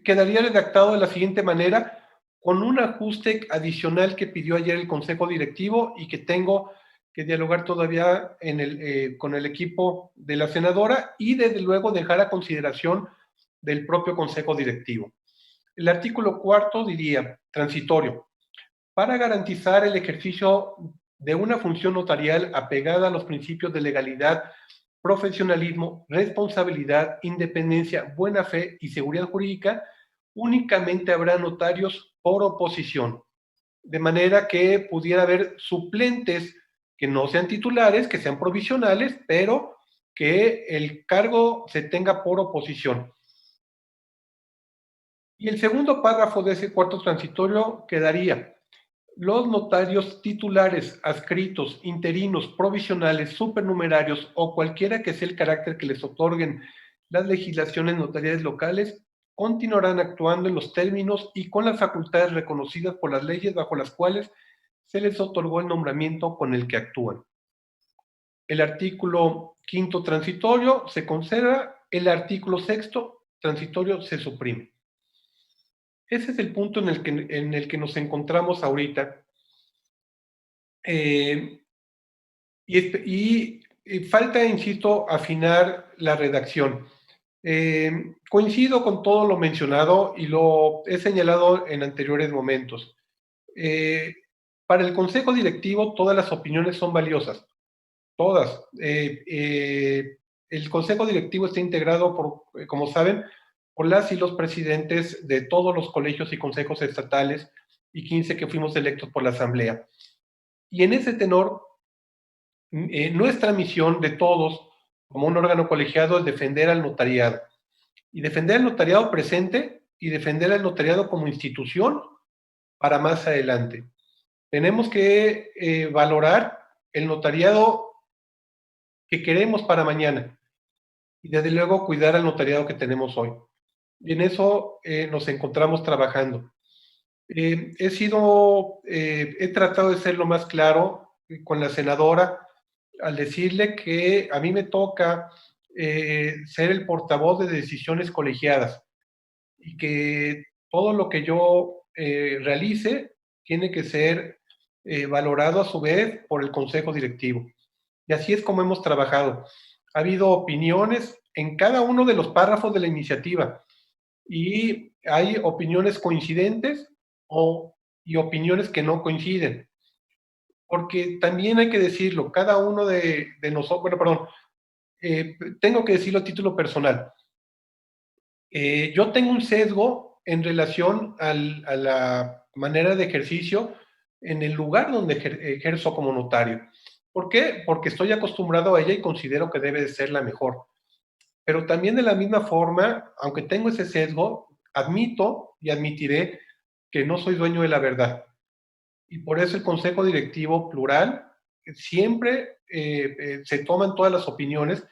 quedaría redactado de la siguiente manera, con un ajuste adicional que pidió ayer el Consejo Directivo y que tengo que dialogar todavía con el equipo de la senadora y desde luego dejar a consideración del propio Consejo Directivo. El artículo cuarto diría, transitorio, para garantizar el ejercicio de una función notarial apegada a los principios de legalidad, profesionalismo, responsabilidad, independencia, buena fe y seguridad jurídica, únicamente habrá notarios por oposición, de manera que pudiera haber suplentes que no sean titulares, que sean provisionales, pero que el cargo se tenga por oposición. Y el segundo párrafo de ese cuarto transitorio quedaría: los notarios titulares, adscritos, interinos, provisionales, supernumerarios o cualquiera que sea el carácter que les otorguen las legislaciones notariales locales, continuarán actuando en los términos y con las facultades reconocidas por las leyes bajo las cuales se les otorgó el nombramiento con el que actúan. El artículo quinto transitorio se conserva, el artículo sexto transitorio se suprime. Ese es el punto en el que nos encontramos ahorita. Y falta, insisto, afinar la redacción. Coincido con todo lo mencionado y lo he señalado en anteriores momentos. Para el Consejo Directivo todas las opiniones son valiosas, todas. El Consejo Directivo está integrado, como saben, por las y los presidentes de todos los colegios y consejos estatales y 15 que fuimos electos por la Asamblea. Y en ese tenor, nuestra misión de todos, como un órgano colegiado, es defender al notariado. Y defender al notariado presente y defender al notariado como institución para más adelante. Tenemos que valorar el notariado que queremos para mañana y desde luego cuidar al notariado que tenemos hoy. Y en eso nos encontramos trabajando. He tratado de ser lo más claro con la senadora al decirle que a mí me toca ser el portavoz de decisiones colegiadas y que todo lo que yo realice tiene que ser valorado a su vez por el Consejo Directivo. Y así es como hemos trabajado. Ha habido opiniones en cada uno de los párrafos de la iniciativa y hay opiniones coincidentes y opiniones que no coinciden. Porque también hay que decirlo, cada uno de nosotros, tengo que decirlo a título personal. Yo tengo un sesgo en relación a la manera de ejercicio en el lugar donde ejerzo como notario. ¿Por qué? Porque estoy acostumbrado a ella y considero que debe de ser la mejor. Pero también de la misma forma, aunque tengo ese sesgo, admito y admitiré que no soy dueño de la verdad. Y por eso el Consejo Directivo plural siempre se toman todas las opiniones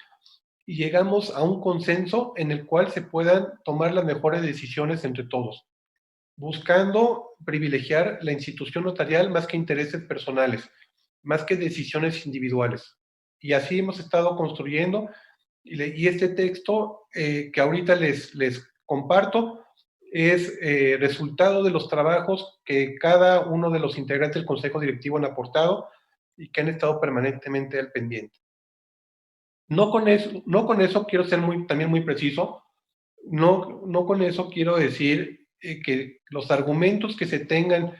y llegamos a un consenso en el cual se puedan tomar las mejores decisiones entre todos, buscando privilegiar la institución notarial más que intereses personales, más que decisiones individuales. Y así hemos estado construyendo, y este texto que ahorita les comparto es resultado de los trabajos que cada uno de los integrantes del Consejo Directivo han aportado y que han estado permanentemente al pendiente. No con eso quiero ser también muy preciso, no con eso quiero decir que los argumentos que se tengan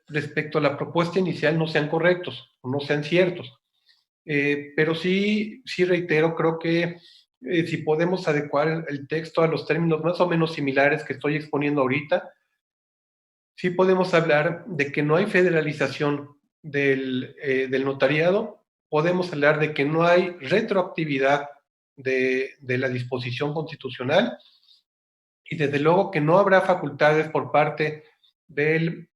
respecto a la propuesta inicial no sean correctos o no sean ciertos. Pero sí reitero, creo que si podemos adecuar el texto a los términos más o menos similares que estoy exponiendo ahorita, sí podemos hablar de que no hay federalización del notariado, podemos hablar de que no hay retroactividad de la disposición constitucional y desde luego que no habrá facultades por parte del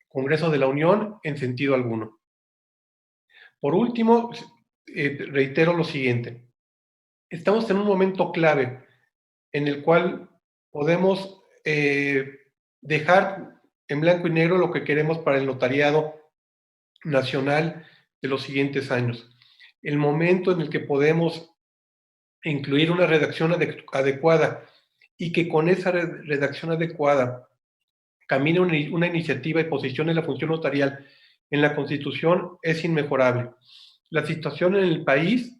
Congreso de la Unión en sentido alguno. Por último, reitero lo siguiente. Estamos en un momento clave en el cual podemos dejar en blanco y negro lo que queremos para el notariado nacional de los siguientes años. El momento en el que podemos incluir una redacción adecuada y que con esa redacción adecuada camine una iniciativa y posicione la función notarial en la Constitución es inmejorable. La situación en el país,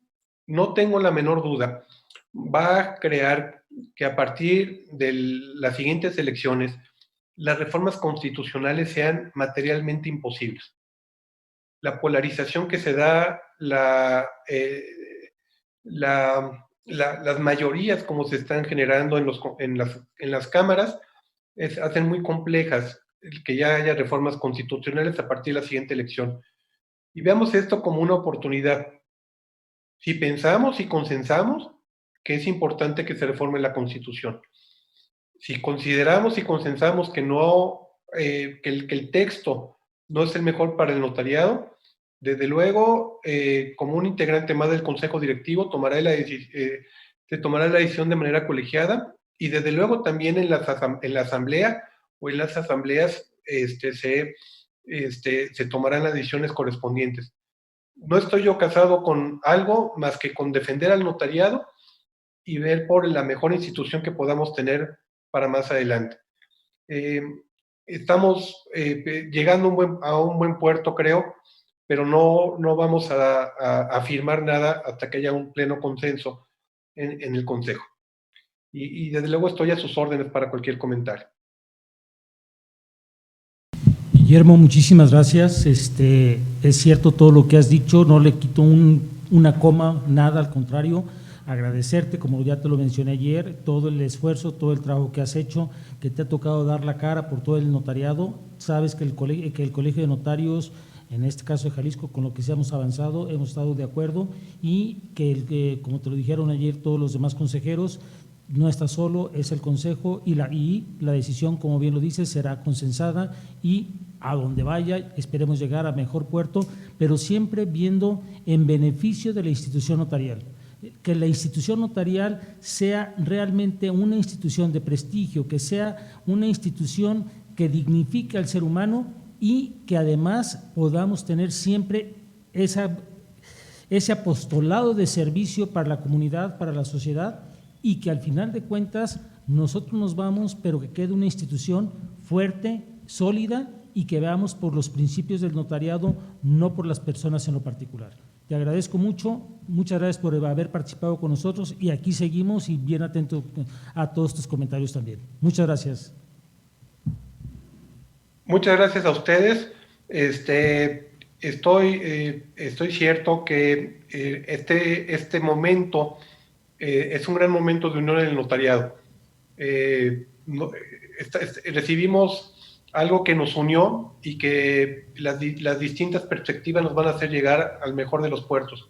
no tengo la menor duda, va a crear que a partir de las siguientes elecciones las reformas constitucionales sean materialmente imposibles. La polarización que se da, las mayorías como se están generando en las cámaras, hacen muy complejas el que ya haya reformas constitucionales a partir de la siguiente elección. Y veamos esto como una oportunidad. Si pensamos y consensamos que es importante que se reforme la Constitución, si consideramos y consensamos que el texto no es el mejor para el notariado, desde luego, como un integrante más del Consejo Directivo, se tomará la decisión de manera colegiada y desde luego también en la asamblea o en las asambleas se tomarán las decisiones correspondientes. No estoy yo casado con algo más que con defender al notariado y ver por la mejor institución que podamos tener para más adelante. Estamos llegando a un buen puerto, creo, pero no vamos a firmar nada hasta que haya un pleno consenso en el Consejo. Y desde luego estoy a sus órdenes para cualquier comentario. Guillermo, muchísimas gracias. Es cierto todo lo que has dicho, no le quito una coma, nada, al contrario, agradecerte, como ya te lo mencioné ayer, todo el esfuerzo, todo el trabajo que has hecho, que te ha tocado dar la cara por todo el notariado. Sabes que el Colegio de Notarios, en este caso de Jalisco, con lo que se hemos avanzado, hemos estado de acuerdo y que como te lo dijeron ayer todos los demás consejeros, no está solo, es el Consejo y la decisión, como bien lo dices, será consensada y a donde vaya esperemos llegar a mejor puerto, pero siempre viendo en beneficio de la institución notarial. Que la institución notarial sea realmente una institución de prestigio, que sea una institución que dignifique al ser humano y que además podamos tener siempre ese apostolado de servicio para la comunidad, para la sociedad, y que al final de cuentas nosotros nos vamos, pero que quede una institución fuerte, sólida y que veamos por los principios del notariado, no por las personas en lo particular. Te agradezco mucho, muchas gracias por haber participado con nosotros y aquí seguimos y bien atento a todos tus comentarios también. Muchas gracias. Muchas gracias a ustedes. Estoy cierto que este momento es un gran momento de unión en el notariado. Recibimos algo que nos unió y que las distintas perspectivas nos van a hacer llegar al mejor de los puertos.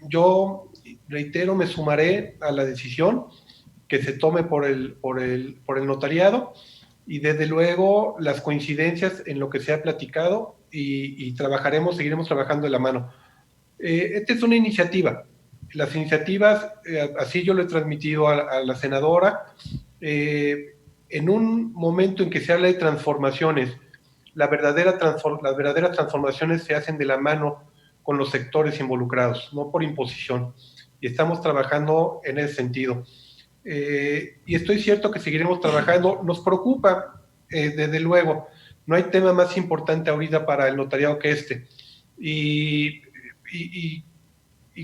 Yo, reitero, me sumaré a la decisión que se tome por el notariado, y desde luego las coincidencias en lo que se ha platicado, y seguiremos trabajando de la mano. Esta es una iniciativa. Las iniciativas, así yo lo he transmitido a la senadora, en un momento en que se habla de transformaciones, las verdaderas transformaciones se hacen de la mano con los sectores involucrados, no por imposición, y estamos trabajando en ese sentido. Y estoy cierto que seguiremos trabajando. Nos preocupa, desde luego, no hay tema más importante ahorita para el notariado que este, y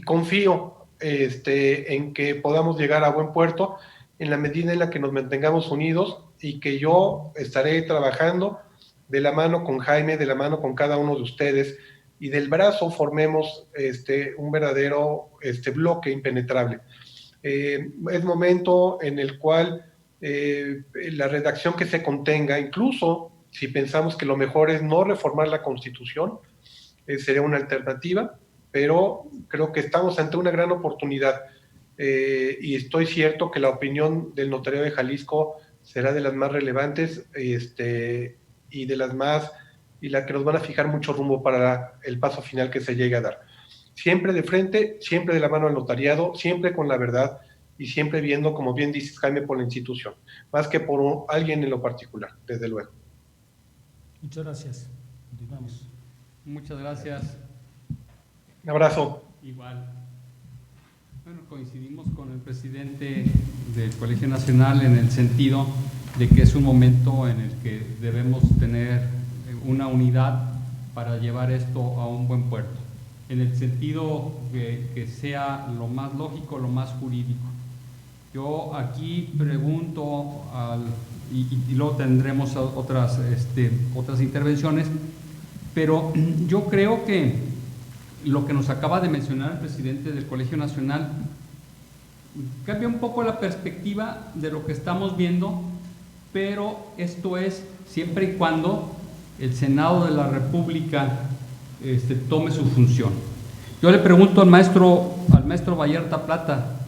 confío en que podamos llegar a buen puerto en la medida en la que nos mantengamos unidos, y que yo estaré trabajando de la mano con Jaime, de la mano con cada uno de ustedes, y del brazo formemos un verdadero bloque impenetrable. Es momento en el cual la redacción que se contenga, incluso si pensamos que lo mejor es no reformar la Constitución, sería una alternativa, pero creo que estamos ante una gran oportunidad, y estoy cierto que la opinión del Notariado de Jalisco será de las más relevantes, y de las más, y la que nos van a fijar mucho rumbo para el paso final que se llegue a dar. Siempre de frente, siempre de la mano al notariado, siempre con la verdad, y siempre viendo, como bien dices, Jaime, por la institución, más que por alguien en lo particular, desde luego. Muchas gracias. Continuamos. Muchas gracias. Un abrazo. Igual. Bueno, coincidimos con el presidente del Colegio Nacional en el sentido de que es un momento en el que debemos tener una unidad para llevar esto a un buen puerto, en el sentido que sea lo más lógico, lo más jurídico. Yo aquí pregunto, y luego tendremos otras intervenciones, pero yo creo que lo que nos acaba de mencionar el presidente del Colegio Nacional cambia un poco la perspectiva de lo que estamos viendo, pero esto es siempre y cuando el Senado de la República tome su función. Yo le pregunto al maestro Vallarta Plata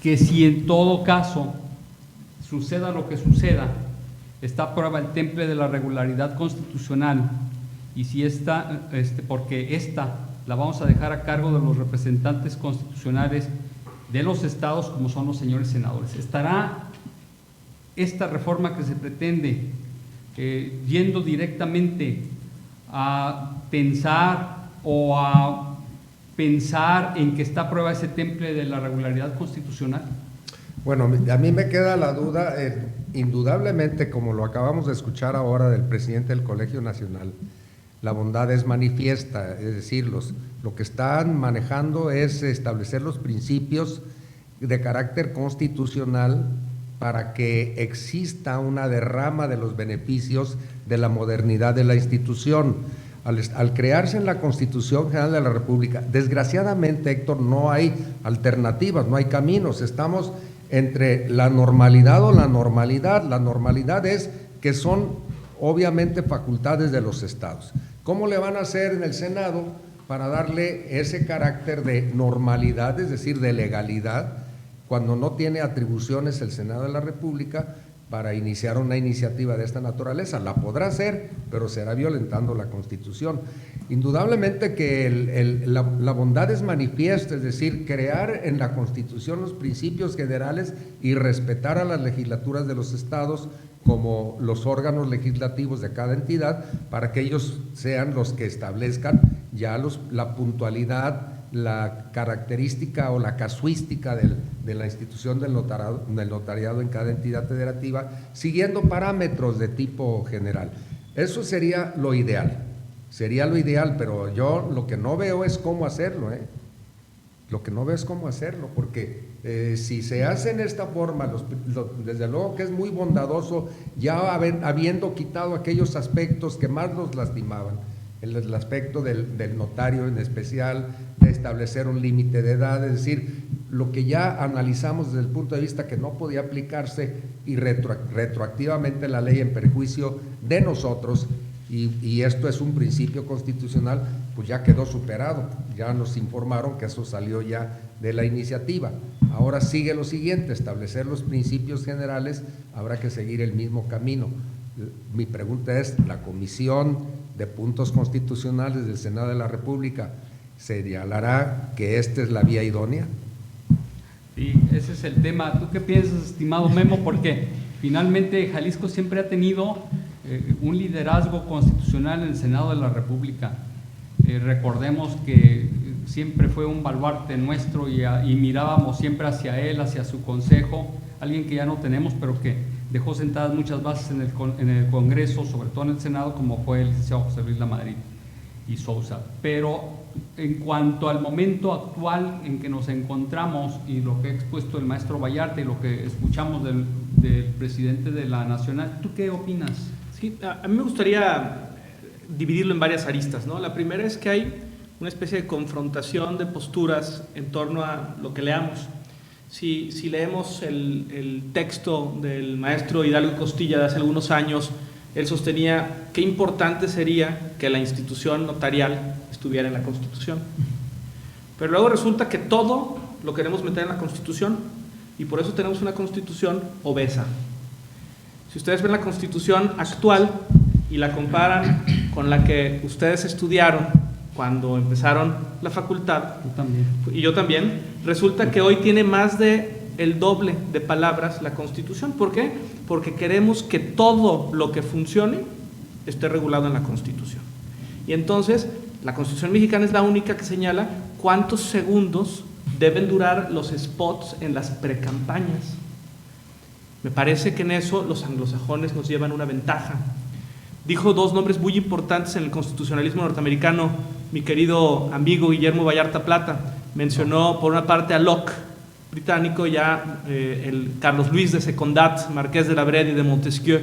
que si en todo caso suceda lo que suceda, está a prueba el temple de la regularidad constitucional, y si porque esta la vamos a dejar a cargo de los representantes constitucionales de los estados, como son los señores senadores. ¿Estará esta reforma que se pretende yendo directamente a pensar en que está a prueba ese temple de la regularidad constitucional? Bueno, a mí me queda la duda, indudablemente, como lo acabamos de escuchar ahora del presidente del Colegio Nacional, la bondad es manifiesta, es decir, lo que están manejando es establecer los principios de carácter constitucional para que exista una derrama de los beneficios de la modernidad de la institución. Al crearse en la Constitución General de la República, desgraciadamente, Héctor, no hay alternativas, no hay caminos, estamos entre la normalidad o la normalidad. La normalidad es que son obviamente facultades de los estados. ¿Cómo le van a hacer en el Senado para darle ese carácter de normalidad, es decir, de legalidad, cuando no tiene atribuciones el Senado de la República para iniciar una iniciativa de esta naturaleza? La podrá hacer, pero será violentando la Constitución. Indudablemente que la bondad es manifiesta, es decir, crear en la Constitución los principios generales y respetar a las legislaturas de los estados como los órganos legislativos de cada entidad, para que ellos sean los que establezcan ya la puntualidad, la característica o la casuística de la institución del notariado en cada entidad federativa, siguiendo parámetros de tipo general. Eso sería lo ideal, pero yo lo que no veo es cómo hacerlo, porque si se hace en esta forma, desde luego que es muy bondadoso, ya habiendo quitado aquellos aspectos que más los lastimaban, el aspecto del notario en especial, de establecer un límite de edad, es decir, lo que ya analizamos desde el punto de vista que no podía aplicarse y retroactivamente la ley en perjuicio de nosotros, y esto es un principio constitucional pues ya quedó superado. Ya nos informaron que eso salió ya de la iniciativa. Ahora sigue lo siguiente, establecer los principios generales, habrá que seguir el mismo camino. Mi pregunta es, ¿la Comisión de Puntos Constitucionales del Senado de la República señalará que esta es la vía idónea? Sí, ese es el tema. ¿Tú qué piensas, estimado Memo? Porque finalmente Jalisco siempre ha tenido un liderazgo constitucional en el Senado de la República. Recordemos que siempre fue un baluarte nuestro y mirábamos siempre hacia él, hacia su consejo, alguien que ya no tenemos, pero que dejó sentadas muchas bases en el Congreso, sobre todo en el Senado, como fue el licenciado José Luis Lamadrid y Sousa. Pero en cuanto al momento actual en que nos encontramos y lo que ha expuesto el maestro Vallarta y lo que escuchamos del presidente de la Nacional, ¿tú qué opinas? Sí, a mí me gustaría dividirlo en varias aristas, ¿no? La primera es que hay una especie de confrontación de posturas en torno a lo que leamos. Si leemos el texto del maestro Hidalgo Costilla de hace algunos años, él sostenía qué importante sería que la institución notarial estuviera en la Constitución. Pero luego resulta que todo lo queremos meter en la Constitución y por eso tenemos una Constitución obesa. Si ustedes ven la Constitución actual y la comparan con la que ustedes estudiaron cuando empezaron la facultad, yo también, resulta que hoy tiene más de el doble de palabras la Constitución. ¿Por qué? Porque queremos que todo lo que funcione esté regulado en la Constitución. Y entonces, la Constitución mexicana es la única que señala cuántos segundos deben durar los spots en las precampañas. Me parece que en eso los anglosajones nos llevan una ventaja. Dijo dos nombres muy importantes en el constitucionalismo norteamericano, mi querido amigo Guillermo Vallarta Plata. Mencionó por una parte a Locke, británico, ya el Carlos Luis de Secondat, Marqués de la Brede y de Montesquieu.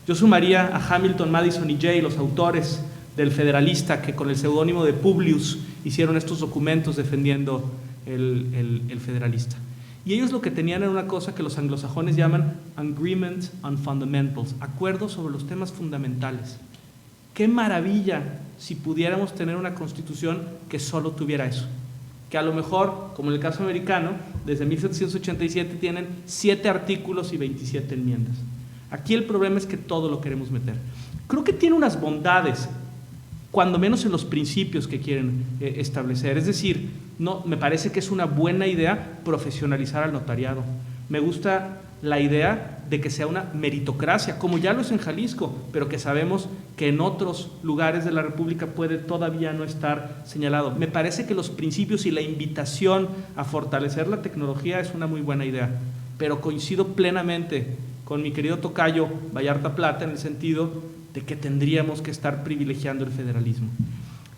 Yo sumaría a Hamilton, Madison y Jay, los autores del Federalista, que con el seudónimo de Publius hicieron estos documentos defendiendo el Federalista. Y ellos lo que tenían era una cosa que los anglosajones llaman Agreement on Fundamentals, acuerdos sobre los temas fundamentales. Qué maravilla si pudiéramos tener una constitución que solo tuviera eso. Que a lo mejor, como en el caso americano, desde 1787 tienen 7 artículos y 27 enmiendas. Aquí el problema es que todo lo queremos meter. Creo que tiene unas bondades, cuando menos en los principios que quieren establecer. Es decir, no, me parece que es una buena idea profesionalizar al notariado. Me gusta la idea de que sea una meritocracia, como ya lo es en Jalisco, pero que sabemos que en otros lugares de la República puede todavía no estar señalado. Me parece que los principios y la invitación a fortalecer la tecnología es una muy buena idea, pero coincido plenamente con mi querido tocayo Vallarta Plata en el sentido de que tendríamos que estar privilegiando el federalismo.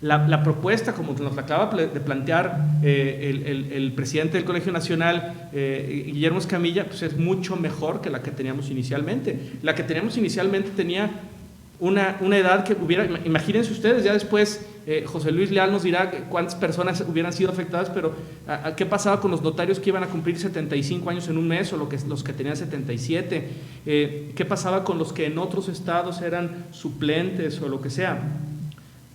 La propuesta, como nos la acaba de plantear el presidente del Colegio Nacional, Guillermo Escamilla, pues es mucho mejor que la que teníamos inicialmente. La que teníamos inicialmente tenía una edad que hubiera, imagínense ustedes, ya después José Luis Leal nos dirá cuántas personas hubieran sido afectadas, pero ¿qué pasaba con los notarios que iban a cumplir 75 años en un mes o los que tenían 77? ¿Qué pasaba con los que en otros estados eran suplentes o lo que sea?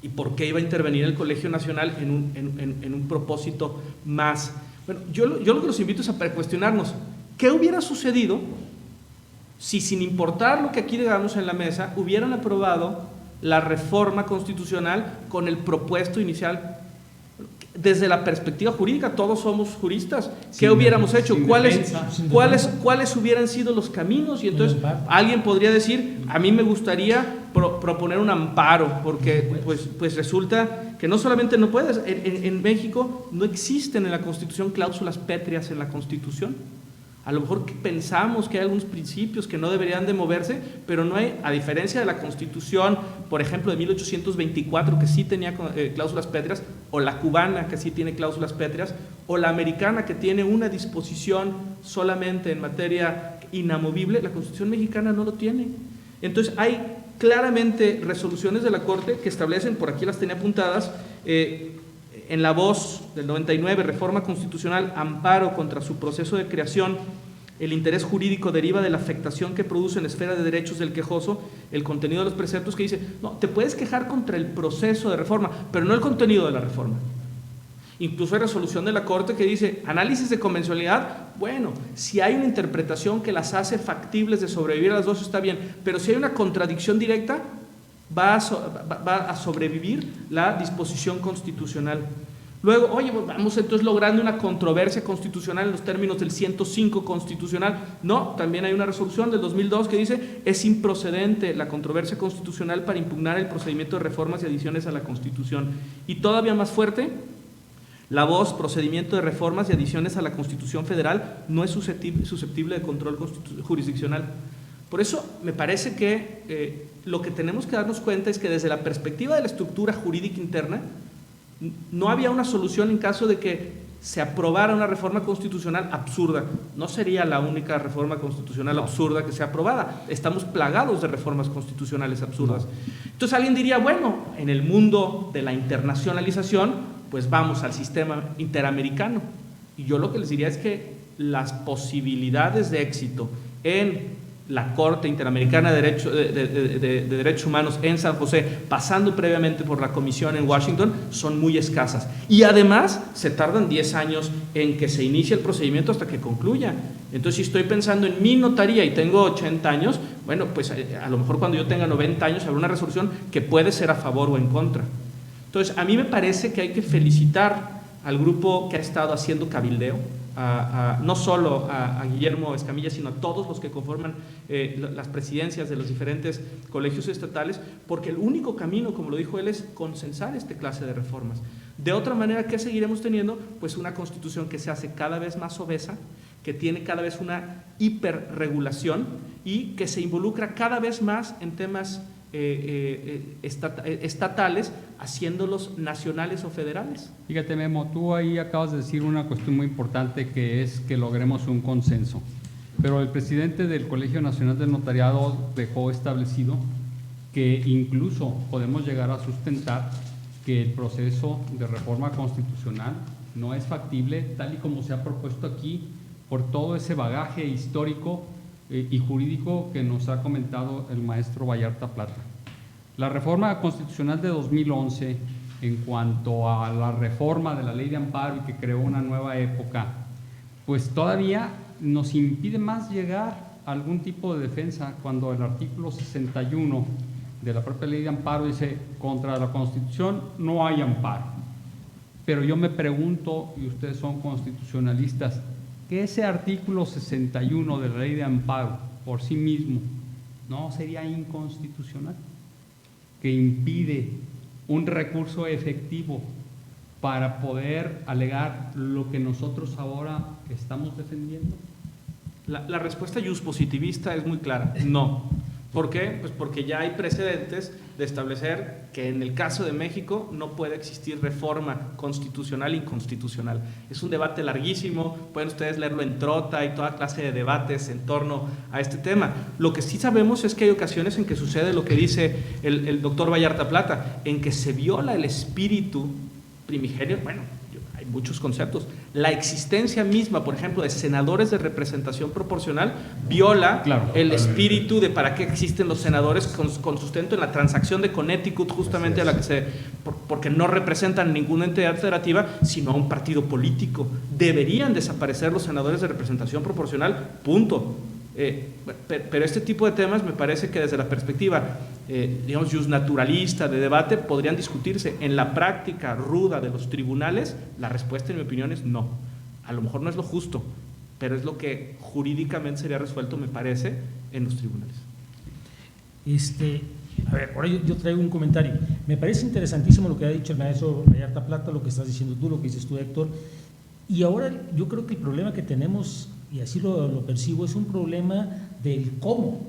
¿Y por qué iba a intervenir el Colegio Nacional en un propósito más? Bueno, yo lo que los invito es a cuestionarnos, ¿qué hubiera sucedido si, sin importar lo que aquí digamos en la mesa, hubieran aprobado la reforma constitucional con el propuesto inicial? Desde la perspectiva jurídica, todos somos juristas. ¿Qué hubiéramos hecho? ¿Cuáles hubieran sido los caminos? Y entonces alguien podría decir, a mí me gustaría proponer un amparo, porque pues resulta que no solamente no puedes, en México no existen en la Constitución cláusulas pétreas en la Constitución. A lo mejor pensamos que hay algunos principios que no deberían de moverse, pero no hay, a diferencia de la Constitución, por ejemplo, de 1824, que sí tenía cláusulas pétreas, o la cubana, que sí tiene cláusulas pétreas, o la americana, que tiene una disposición solamente en materia inamovible, la Constitución mexicana no lo tiene. Entonces hay claramente resoluciones de la Corte que establecen, por aquí las tenía apuntadas, en la voz del 99, reforma constitucional, amparo contra su proceso de creación, el interés jurídico deriva de la afectación que produce en la esfera de derechos del quejoso el contenido de los preceptos, que dice, no, te puedes quejar contra el proceso de reforma, pero no el contenido de la reforma. Incluso hay resolución de la Corte que dice, análisis de convencionalidad, bueno, si hay una interpretación que las hace factibles de sobrevivir a las dos está bien, pero si hay una contradicción directa, va a sobrevivir la disposición constitucional. Luego, oye, pues vamos entonces logrando una controversia constitucional en los términos del 105 constitucional. No, también hay una resolución del 2002 que dice, es improcedente la controversia constitucional para impugnar el procedimiento de reformas y adiciones a la Constitución. Y todavía más fuerte, la voz procedimiento de reformas y adiciones a la Constitución Federal no es susceptible de control jurisdiccional. Por eso me parece que lo que tenemos que darnos cuenta es que desde la perspectiva de la estructura jurídica interna, no había una solución en caso de que se aprobara una reforma constitucional absurda. No sería la única reforma constitucional absurda que sea aprobada. Estamos plagados de reformas constitucionales absurdas. Entonces alguien diría, bueno, en el mundo de la internacionalización, pues vamos al sistema interamericano. Y yo lo que les diría es que las posibilidades de éxito en la Corte Interamericana de Derechos Humanos en San José, pasando previamente por la Comisión en Washington, son muy escasas. Y además se tardan 10 años en que se inicie el procedimiento hasta que concluya. Entonces, si estoy pensando en mi notaría y tengo 80 años, bueno, pues a lo mejor cuando yo tenga 90 años habrá una resolución que puede ser a favor o en contra. Entonces, a mí me parece que hay que felicitar al grupo que ha estado haciendo cabildeo, no solo a Guillermo Escamilla, sino a todos los que conforman las presidencias de los diferentes colegios estatales, porque el único camino, como lo dijo él, es consensar esta clase de reformas. De otra manera, ¿qué seguiremos teniendo? Pues una constitución que se hace cada vez más obesa, que tiene cada vez una hiperregulación y que se involucra cada vez más en temas estatales, haciéndolos nacionales o federales. Fíjate, Memo, tú ahí acabas de decir una cuestión muy importante, que es que logremos un consenso. Pero el presidente del Colegio Nacional del Notariado dejó establecido que incluso podemos llegar a sustentar que el proceso de reforma constitucional no es factible tal y como se ha propuesto aquí, por todo ese bagaje histórico y jurídico que nos ha comentado el maestro Vallarta Plata. La reforma constitucional de 2011, en cuanto a la reforma de la ley de amparo y que creó una nueva época, pues todavía nos impide más llegar a algún tipo de defensa, cuando el artículo 61 de la propia ley de amparo dice: contra la Constitución no hay amparo. Pero yo me pregunto, y ustedes son constitucionalistas, que ese artículo 61 de la ley de amparo por sí mismo no sería inconstitucional, que impide un recurso efectivo para poder alegar lo que nosotros ahora estamos defendiendo. La respuesta juspositivista es muy clara, no. ¿Por qué? Pues porque ya hay precedentes de establecer que en el caso de México no puede existir reforma constitucional e inconstitucional. Es un debate larguísimo, pueden ustedes leerlo en Trota y toda clase de debates en torno a este tema. Lo que sí sabemos es que hay ocasiones en que sucede lo que dice el doctor Vallarta Plata, en que se viola el espíritu primigenio. Bueno, hay muchos conceptos. La existencia misma, por ejemplo, de senadores de representación proporcional viola el espíritu de para qué existen los senadores, con sustento en la transacción de Connecticut, justamente a la que porque no representan ninguna entidad federativa, sino a un partido político. Deberían desaparecer los senadores de representación proporcional, punto. Pero este tipo de temas me parece que desde la perspectiva, digamos, justnaturalista, de debate, podrían discutirse. En la práctica ruda de los tribunales, la respuesta, en mi opinión, es no. A lo mejor no es lo justo, pero es lo que jurídicamente sería resuelto, me parece, en los tribunales. A ver, ahora yo traigo un comentario. Me parece interesantísimo lo que ha dicho el maestro Vallarta Plata, lo que estás diciendo tú, lo que dices tú, Héctor. Y ahora yo creo que el problema que tenemos, y así lo percibo, es un problema del cómo.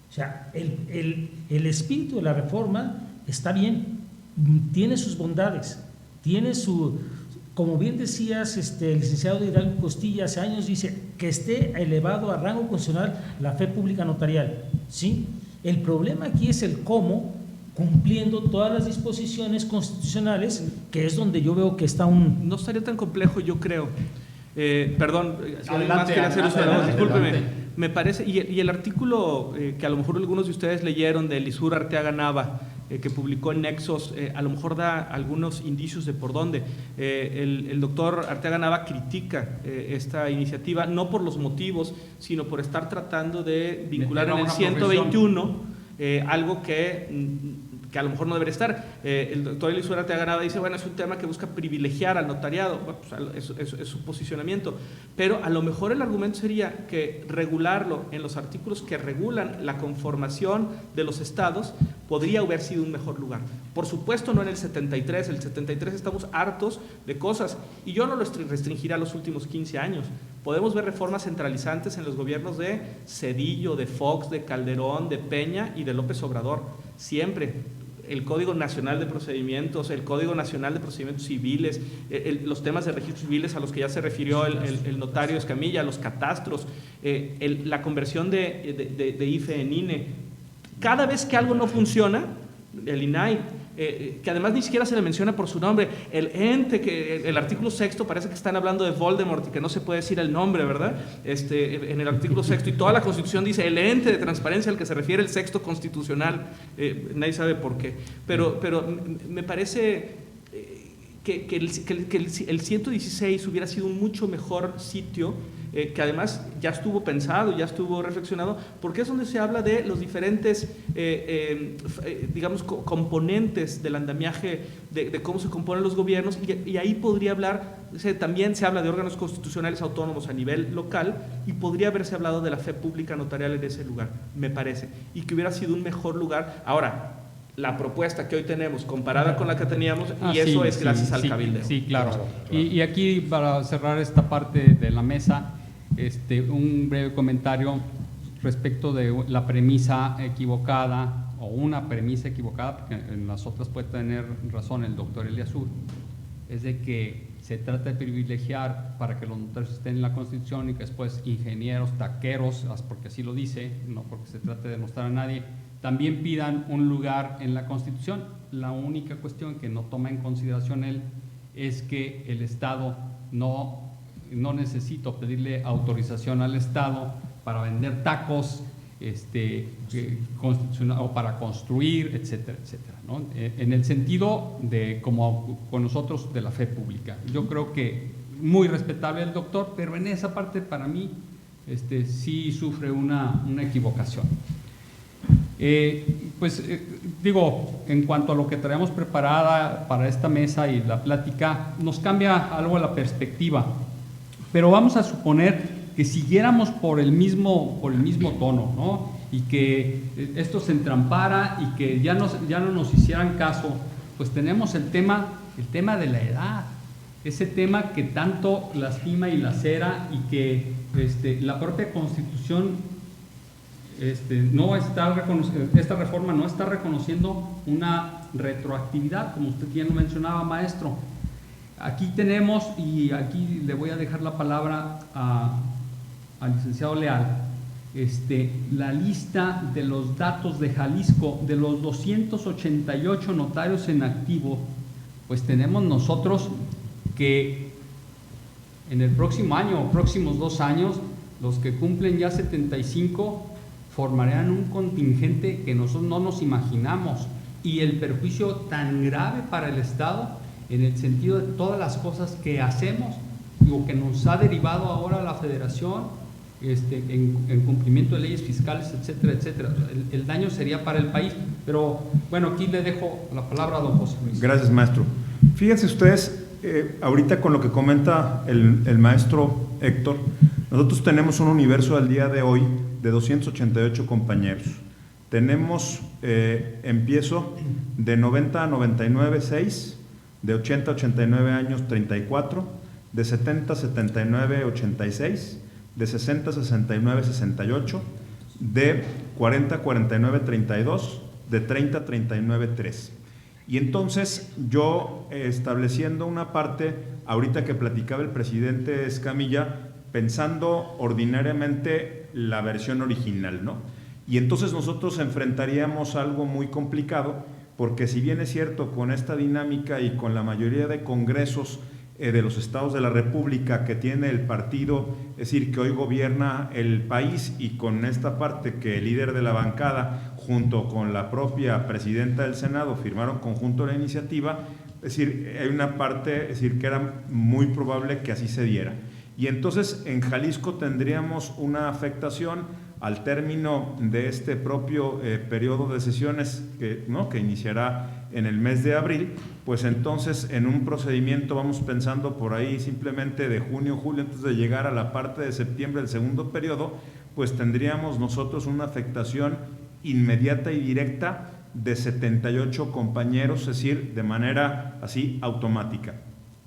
O sea, el espíritu de la reforma está bien, tiene sus bondades, tiene su, como bien decías, el licenciado Hidalgo Costilla hace años dice que esté elevado a rango constitucional la fe pública notarial, ¿sí? El problema aquí es el cómo, cumpliendo todas las disposiciones constitucionales, que es donde yo veo que está un... No estaría tan complejo, yo creo. Perdón, adelante, quería hacer adelante, discúlpeme. adelante. Me parece, y el artículo que a lo mejor algunos de ustedes leyeron de Elisur Arteaga Nava, que publicó en Nexos, a lo mejor da algunos indicios de por dónde. El doctor Arteaga Nava critica esta iniciativa, no por los motivos, sino por estar tratando de vincular en el 121 algo que a lo mejor no debería estar. El doctor Elisur Arteaga Nava dice, bueno, es un tema que busca privilegiar al notariado. Bueno, pues es su posicionamiento. Pero a lo mejor el argumento sería que regularlo en los artículos que regulan la conformación de los estados podría haber sido un mejor lugar. Por supuesto no en el 73. El 73 estamos hartos de cosas y yo no lo restringiré a los últimos 15 años. Podemos ver reformas centralizantes en los gobiernos de Zedillo, de Fox, de Calderón, de Peña y de López Obrador. Siempre. El Código Nacional de Procedimientos, el Código Nacional de Procedimientos Civiles, los temas de registros civiles a los que ya se refirió el notario Escamilla, los catastros, la conversión de IFE en INE. Cada vez que algo no funciona, el INAI, que además ni siquiera se le menciona por su nombre, el ente, que el artículo 6 parece que están hablando de Voldemort y que no se puede decir el nombre, ¿verdad? En el artículo 6 y toda la Constitución dice el ente de transparencia al que se refiere el 6º constitucional, nadie sabe por qué, pero me parece que el 116 hubiera sido un mucho mejor sitio, que además ya estuvo pensado, ya estuvo reflexionado, porque es donde se habla de los diferentes, digamos, componentes del andamiaje de cómo se componen los gobiernos, y ahí podría hablar, también se habla de órganos constitucionales autónomos a nivel local, y podría haberse hablado de la fe pública notarial en ese lugar, me parece, y que hubiera sido un mejor lugar. Ahora, la propuesta que hoy tenemos comparada con la que teníamos, y eso es gracias al cabildeo. Sí, claro. Y aquí, para cerrar esta parte de la mesa, un breve comentario respecto de la premisa equivocada, o una premisa equivocada, porque en las otras puede tener razón el doctor Eliasur, es de que se trata de privilegiar para que los notarios estén en la Constitución y que después ingenieros, taqueros, porque así lo dice, no porque se trate de demostrar a nadie, también pidan un lugar en la Constitución. La única cuestión que no toma en consideración él es que el Estado no necesita pedirle autorización al Estado para vender tacos o para construir, etcétera, etcétera, ¿no? En el sentido de, como con nosotros, de la fe pública. Yo creo que muy respetable el doctor, pero en esa parte para mí sí sufre una equivocación. Digo, en cuanto a lo que traemos preparada para esta mesa y la plática, nos cambia algo la perspectiva, pero vamos a suponer que siguiéramos por el mismo tono, ¿no? Y que esto se entrampara y que ya no nos hicieran caso. Pues tenemos el tema de la edad, ese tema que tanto lastima y lacera, y que la propia Constitución no está esta reforma no está reconociendo una retroactividad, como usted bien lo mencionaba, maestro. Aquí tenemos, y aquí le voy a dejar la palabra al licenciado Leal, la lista de los datos de Jalisco, de los 288 notarios en activo. Pues tenemos nosotros que en el próximo año o próximos 2 años, los que cumplen ya 75 formarían un contingente que nosotros no nos imaginamos, y el perjuicio tan grave para el Estado en el sentido de todas las cosas que hacemos o que nos ha derivado ahora la Federación en cumplimiento de leyes fiscales, etcétera, etcétera. El daño sería para el país. Pero bueno, aquí le dejo la palabra a don José Luis. Gracias, maestro. Fíjense ustedes, ahorita con lo que comenta el maestro Héctor, nosotros tenemos un universo al día de hoy de 288 compañeros. Tenemos, empiezo de 90 a 99, 6, de 80 a 89 años, 34, de 70 a 79, 86, de 60 a 69, 68, de 40 a 49, 32, de 30 a 39, 3. Y entonces yo, estableciendo una parte, ahorita que platicaba el presidente Escamilla, pensando ordinariamente la versión original, ¿no? Y entonces nosotros enfrentaríamos algo muy complicado, porque si bien es cierto, con esta dinámica y con la mayoría de congresos de los estados de la República que tiene el partido, es decir, que hoy gobierna el país, y con esta parte que el líder de la bancada junto con la propia presidenta del Senado firmaron conjunto la iniciativa, es decir, hay una parte, es decir, que era muy probable que así se diera. Y entonces en Jalisco tendríamos una afectación al término de este propio periodo de sesiones que iniciará en el mes de abril, pues entonces en un procedimiento vamos pensando por ahí simplemente de junio, julio, antes de llegar a la parte de septiembre del segundo periodo, pues tendríamos nosotros una afectación inmediata y directa de 78 compañeros, es decir, de manera así automática.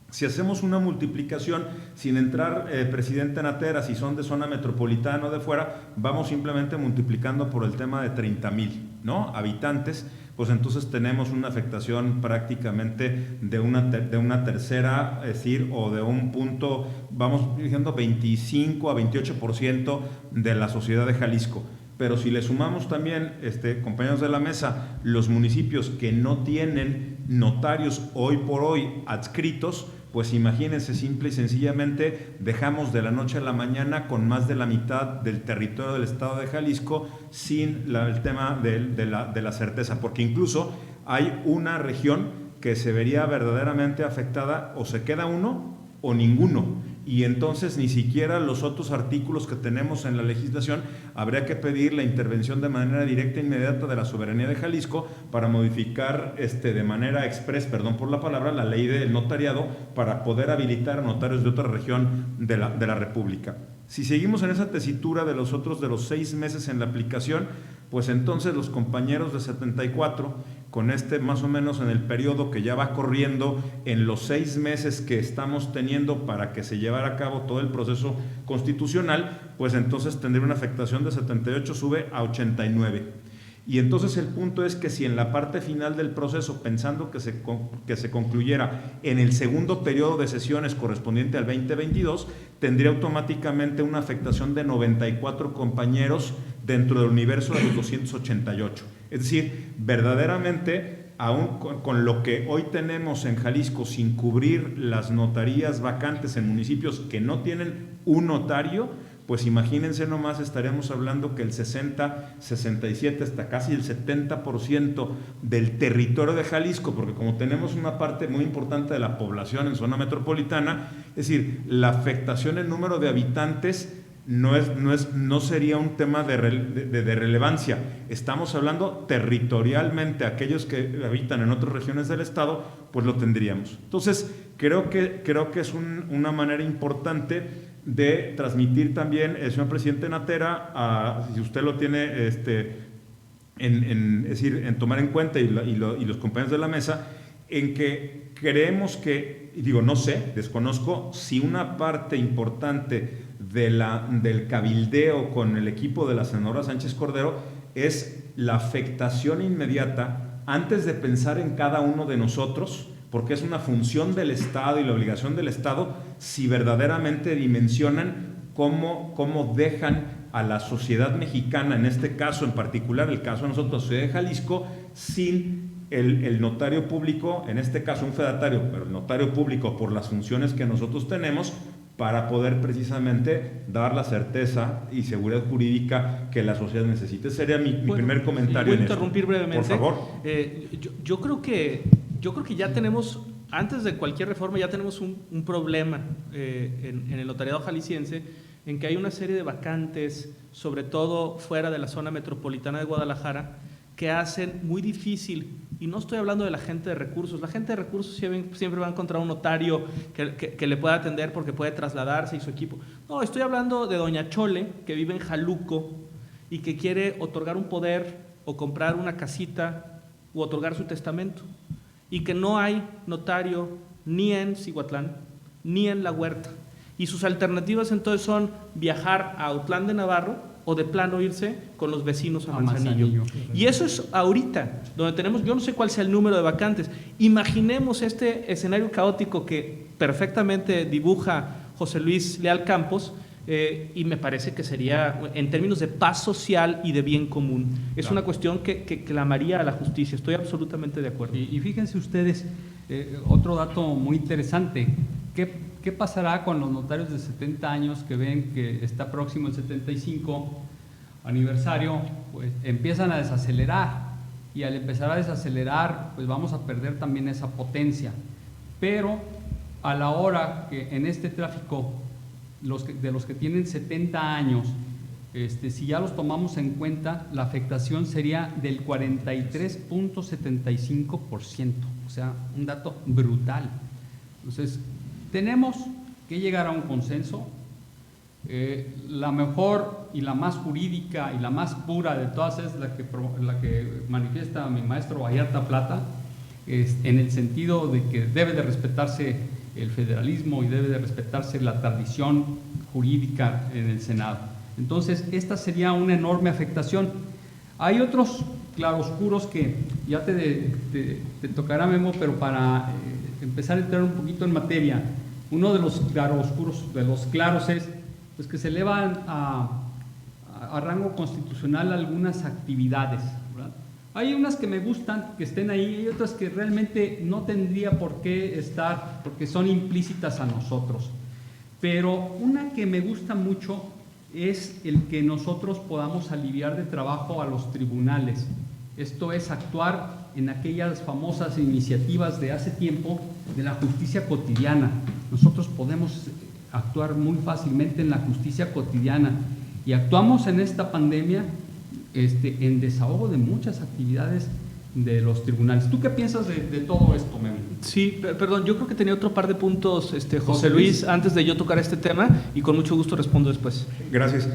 Si hacemos una multiplicación, sin entrar, presidente Natera, si son de zona metropolitana o de fuera, vamos simplemente multiplicando por el tema de 30,000, ¿no?, habitantes, pues entonces tenemos una afectación prácticamente de una tercera, es decir, o de un punto, vamos diciendo 25 a 28% de la sociedad de Jalisco. Pero si le sumamos también, compañeros de la mesa, los municipios que no tienen notarios hoy por hoy adscritos, pues imagínense, simple y sencillamente dejamos de la noche a la mañana con más de la mitad del territorio del estado de Jalisco sin el tema de la certeza, porque incluso hay una región que se vería verdaderamente afectada, o se queda uno o ninguno. Y entonces ni siquiera los otros artículos que tenemos en la legislación habría que pedir la intervención de manera directa e inmediata de la soberanía de Jalisco para modificar de manera express, perdón por la palabra, la ley del notariado para poder habilitar a notarios de otra región de la República. Si seguimos en esa tesitura de los 6 meses en la aplicación, pues entonces los compañeros de 74, con más o menos en el periodo que ya va corriendo, en los 6 meses que estamos teniendo para que se llevara a cabo todo el proceso constitucional, pues entonces tendría una afectación de 78, sube a 89. Y entonces el punto es que si en la parte final del proceso, pensando que se concluyera en el segundo periodo de sesiones correspondiente al 2022, tendría automáticamente una afectación de 94 compañeros dentro del universo de los 288. Es decir, verdaderamente, aún con lo que hoy tenemos en Jalisco, sin cubrir las notarías vacantes en municipios que no tienen un notario, pues imagínense nomás, estaríamos hablando que el 60, 67, hasta casi el 70% del territorio de Jalisco, porque como tenemos una parte muy importante de la población en zona metropolitana, es decir, la afectación en número de habitantes no sería un tema de relevancia. Estamos hablando territorialmente, aquellos que habitan en otras regiones del estado, pues lo tendríamos. Entonces, creo que es una manera importante de transmitir también, señor presidente Natera, si usted lo tiene es decir, en tomar en cuenta y los compañeros de la mesa, en que creemos que, no sé, desconozco si una parte importante del cabildeo con el equipo de la senadora Sánchez Cordero es la afectación inmediata antes de pensar en cada uno de nosotros, porque es una función del Estado y la obligación del Estado, si verdaderamente dimensionan cómo dejan a la sociedad mexicana, en este caso en particular, el caso de nosotros, la sociedad de Jalisco, sin el notario público, en este caso un fedatario, pero el notario público por las funciones que nosotros tenemos, para poder precisamente dar la certeza y seguridad jurídica que la sociedad necesita. Ese sería mi primer comentario. ¿Puedo interrumpir brevemente? Por favor. Yo creo que ya tenemos, antes de cualquier reforma, ya tenemos un problema en el notariado jalisciense, en que hay una serie de vacantes, sobre todo fuera de la zona metropolitana de Guadalajara, que hacen muy difícil, y no estoy hablando de la gente de recursos, la gente de recursos siempre va a encontrar un notario que le pueda atender porque puede trasladarse y su equipo. No, estoy hablando de doña Chole, que vive en Jaluco y que quiere otorgar un poder o comprar una casita u otorgar su testamento, y que no hay notario ni en Cihuatlán ni en La Huerta, y sus alternativas entonces son viajar a Autlán de Navarro o de plano irse con los vecinos a Manzanillo. Y eso es ahorita, donde tenemos, yo no sé cuál sea el número de vacantes. Imaginemos este escenario caótico que perfectamente dibuja José Luis Leal Campos, y me parece que sería, en términos de paz social y de bien común, es una cuestión que clamaría a la justicia. Estoy absolutamente de acuerdo. Y fíjense ustedes, otro dato muy interesante, ¿qué pasará con los notarios de 70 años que ven que está próximo el 75 aniversario? Pues empiezan a desacelerar, y al empezar a desacelerar, pues vamos a perder también esa potencia. Pero a la hora que en este tráfico, de los que tienen 70 años, si ya los tomamos en cuenta, la afectación sería del 43.75%, o sea, un dato brutal. Entonces, tenemos que llegar a un consenso. La mejor y la más jurídica y la más pura de todas es la que manifiesta mi maestro Vallarta Plata, en el sentido de que debe de respetarse el federalismo y debe de respetarse la tradición jurídica en el Senado. Entonces, esta sería una enorme afectación. Hay otros claroscuros que ya te tocará, Memo, pero para empezar a entrar un poquito en materia, uno de los claroscuros, de los claros, es pues, que se elevan a rango constitucional algunas actividades, ¿verdad? Hay unas que me gustan que estén ahí, y otras que realmente no tendría por qué estar, porque son implícitas a nosotros. Pero una que me gusta mucho es el que nosotros podamos aliviar de trabajo a los tribunales. Esto es actuar en aquellas famosas iniciativas de hace tiempo de la justicia cotidiana. Nosotros podemos actuar muy fácilmente en la justicia cotidiana, y actuamos en esta pandemia en desahogo de muchas actividades de los tribunales. ¿Tú qué piensas de todo esto, Memo? Sí, perdón, yo creo que tenía otro par de puntos, José Luis, antes de yo tocar este tema, y con mucho gusto respondo después. Gracias.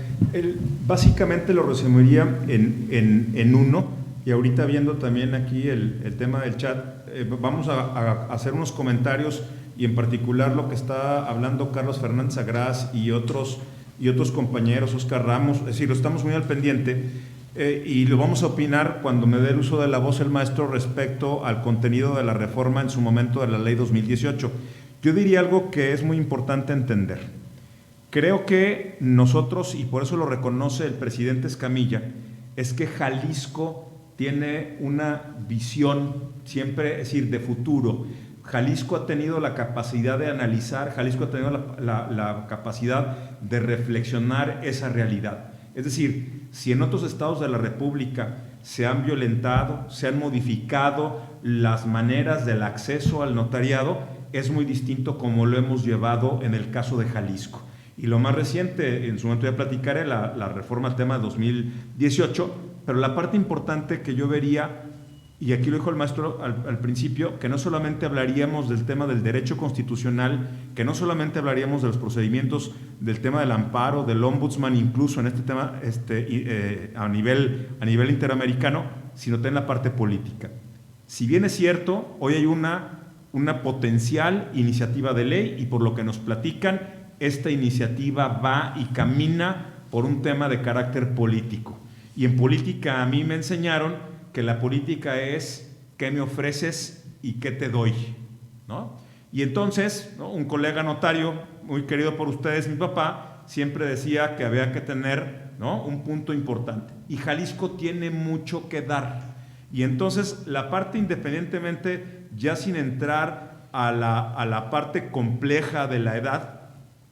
Básicamente lo resumiría en uno, y ahorita viendo también aquí el tema del chat, vamos a hacer unos comentarios, y en particular lo que está hablando Carlos Fernández Agraz y otros compañeros, Oscar Ramos, es decir, lo estamos muy al pendiente, y lo vamos a opinar cuando me dé el uso de la voz el maestro respecto al contenido de la reforma en su momento de la ley 2018. Yo diría algo que es muy importante entender. Creo que nosotros, y por eso lo reconoce el presidente Escamilla, es que Jalisco tiene una visión siempre, es decir, de futuro. Jalisco ha tenido la capacidad de analizar, Jalisco ha tenido la capacidad de reflexionar esa realidad. Es decir, si en otros estados de la República se han violentado, se han modificado las maneras del acceso al notariado, es muy distinto como lo hemos llevado en el caso de Jalisco. Y lo más reciente, en su momento ya platicaré, la reforma al tema de 2018, pero la parte importante que yo vería, y aquí lo dijo el maestro al principio, que no solamente hablaríamos del tema del derecho constitucional, que no solamente hablaríamos de los procedimientos del tema del amparo, del ombudsman, incluso en este tema a nivel interamericano, sino también la parte política. Si bien es cierto, hoy hay una potencial iniciativa de ley, y por lo que nos platican, esta iniciativa va y camina por un tema de carácter político. Y en política a mí me enseñaron que la política es qué me ofreces y qué te doy, ¿no? Y entonces, ¿no?, un colega notario muy querido por ustedes, mi papá, siempre decía que había que tener, ¿no?, un punto importante. Y Jalisco tiene mucho que dar. Y entonces la parte, independientemente, ya sin entrar a la parte compleja de la edad,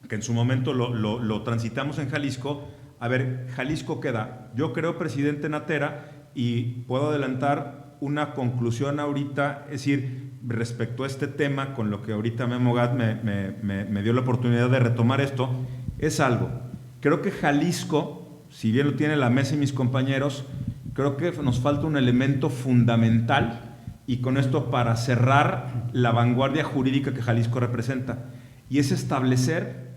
que en su momento lo transitamos en Jalisco, a ver, Jalisco ¿qué da? Yo creo, presidente Natera, y puedo adelantar una conclusión ahorita, es decir, respecto a este tema, con lo que ahorita Memo Gad me dio la oportunidad de retomar esto, es algo. Creo que Jalisco, si bien lo tiene la mesa y mis compañeros, creo que nos falta un elemento fundamental, y con esto para cerrar la vanguardia jurídica que Jalisco representa, y es establecer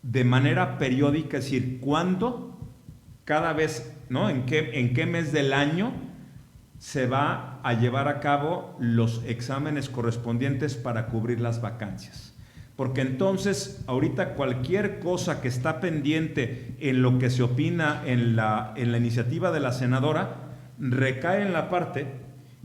de manera periódica, es decir, cuándo, cada vez, ¿no?, en qué mes del año se va a llevar a cabo los exámenes correspondientes para cubrir las vacancias. Porque entonces, ahorita cualquier cosa que está pendiente en lo que se opina en la iniciativa de la senadora, recae en la parte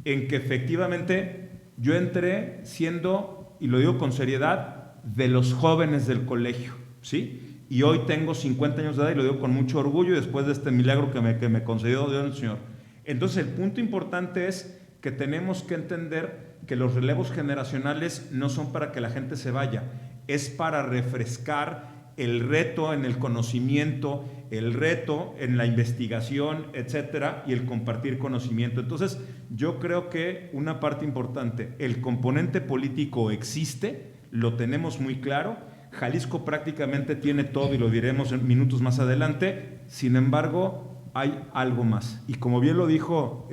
en que efectivamente yo entré siendo, y lo digo con seriedad, de los jóvenes del colegio, ¿sí? Y hoy tengo 50 años de edad, y lo digo con mucho orgullo, y después de este milagro que me concedió Dios el Señor. Entonces el punto importante es que tenemos que entender que los relevos generacionales no son para que la gente se vaya, es para refrescar el reto en el conocimiento, el reto en la investigación, etcétera, y el compartir conocimiento. Entonces, yo creo que una parte importante, el componente político existe, lo tenemos muy claro. Jalisco prácticamente tiene todo y lo diremos en minutos más adelante. Sin embargo, hay algo más. Y como bien lo dijo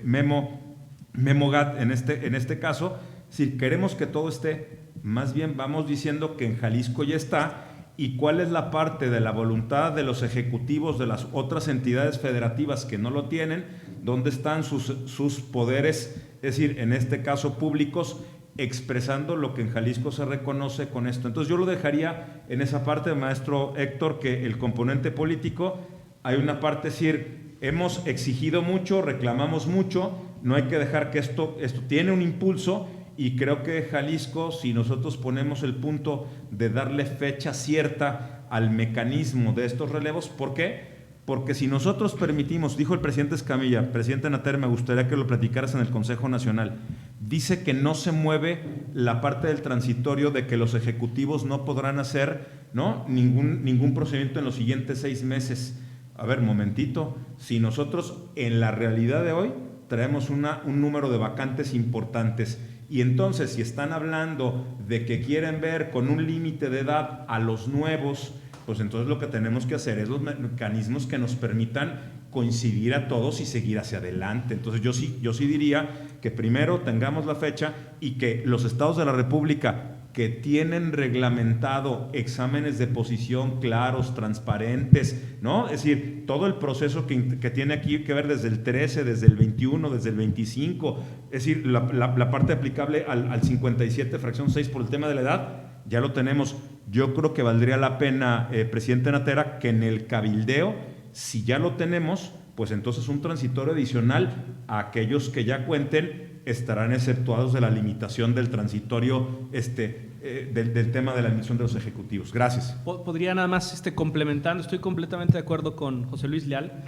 Memo Gat en este caso, si queremos que todo esté, más bien vamos diciendo que en Jalisco ya está. ¿Y cuál es la parte de la voluntad de los ejecutivos de las otras entidades federativas que no lo tienen? ¿Dónde están sus poderes, es decir, en este caso públicos, expresando lo que en Jalisco se reconoce con esto? Entonces yo lo dejaría en esa parte, maestro Héctor, que el componente político, hay una parte, es decir, hemos exigido mucho, reclamamos mucho, no hay que dejar que esto tiene un impulso. Y creo que Jalisco, si nosotros ponemos el punto de darle fecha cierta al mecanismo de estos relevos, ¿por qué? Porque si nosotros permitimos, dijo el presidente Escamilla, presidente Natter, me gustaría que lo platicaras en el Consejo Nacional, dice que no se mueve la parte del transitorio de que los ejecutivos no podrán hacer, ¿no?, ningún procedimiento en los siguientes 6 meses. A ver, momentito, si nosotros en la realidad de hoy traemos un número de vacantes importantes, y entonces si están hablando de que quieren ver con un límite de edad a los nuevos, pues entonces lo que tenemos que hacer es los mecanismos que nos permitan coincidir a todos y seguir hacia adelante. Entonces yo sí diría que primero tengamos la fecha y que los estados de la República que tienen reglamentado exámenes de posición claros, transparentes, ¿no? Es decir, todo el proceso que tiene aquí que ver desde el 13, desde el 21, desde el 25, es decir, la parte aplicable al 57, fracción 6 por el tema de la edad, ya lo tenemos. Yo creo que valdría la pena, presidente Natera, que en el cabildeo, si ya lo tenemos, pues entonces un transitorio adicional a aquellos que ya cuenten estarán exceptuados de la limitación del transitorio del tema de la admisión de los ejecutivos. Gracias. Podría nada más complementando, estoy completamente de acuerdo con José Luis Leal.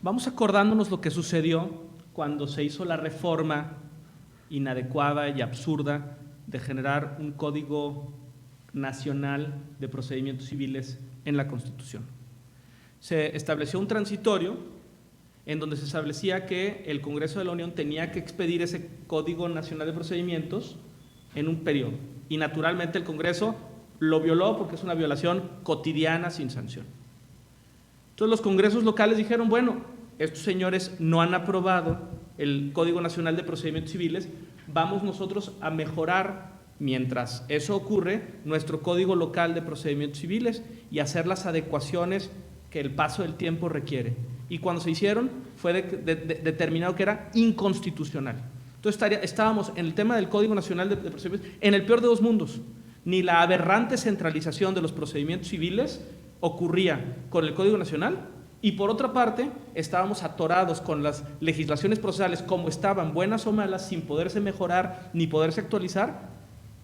Vamos acordándonos lo que sucedió cuando se hizo la reforma inadecuada y absurda de generar un Código Nacional de Procedimientos Civiles en la Constitución. Se estableció un transitorio en donde se establecía que el Congreso de la Unión tenía que expedir ese Código Nacional de Procedimientos en un periodo. Y naturalmente el Congreso lo violó porque es una violación cotidiana sin sanción. Entonces los congresos locales dijeron, bueno, estos señores no han aprobado el Código Nacional de Procedimientos Civiles, vamos nosotros a mejorar, mientras eso ocurre, nuestro Código Local de Procedimientos Civiles y hacer las adecuaciones que el paso del tiempo requiere. Y cuando se hicieron, fue determinado que era inconstitucional. Entonces estábamos en el tema del Código Nacional de Procedimientos en el peor de dos mundos. Ni la aberrante centralización de los procedimientos civiles ocurría con el Código Nacional, y por otra parte, estábamos atorados con las legislaciones procesales como estaban, buenas o malas, sin poderse mejorar ni poderse actualizar,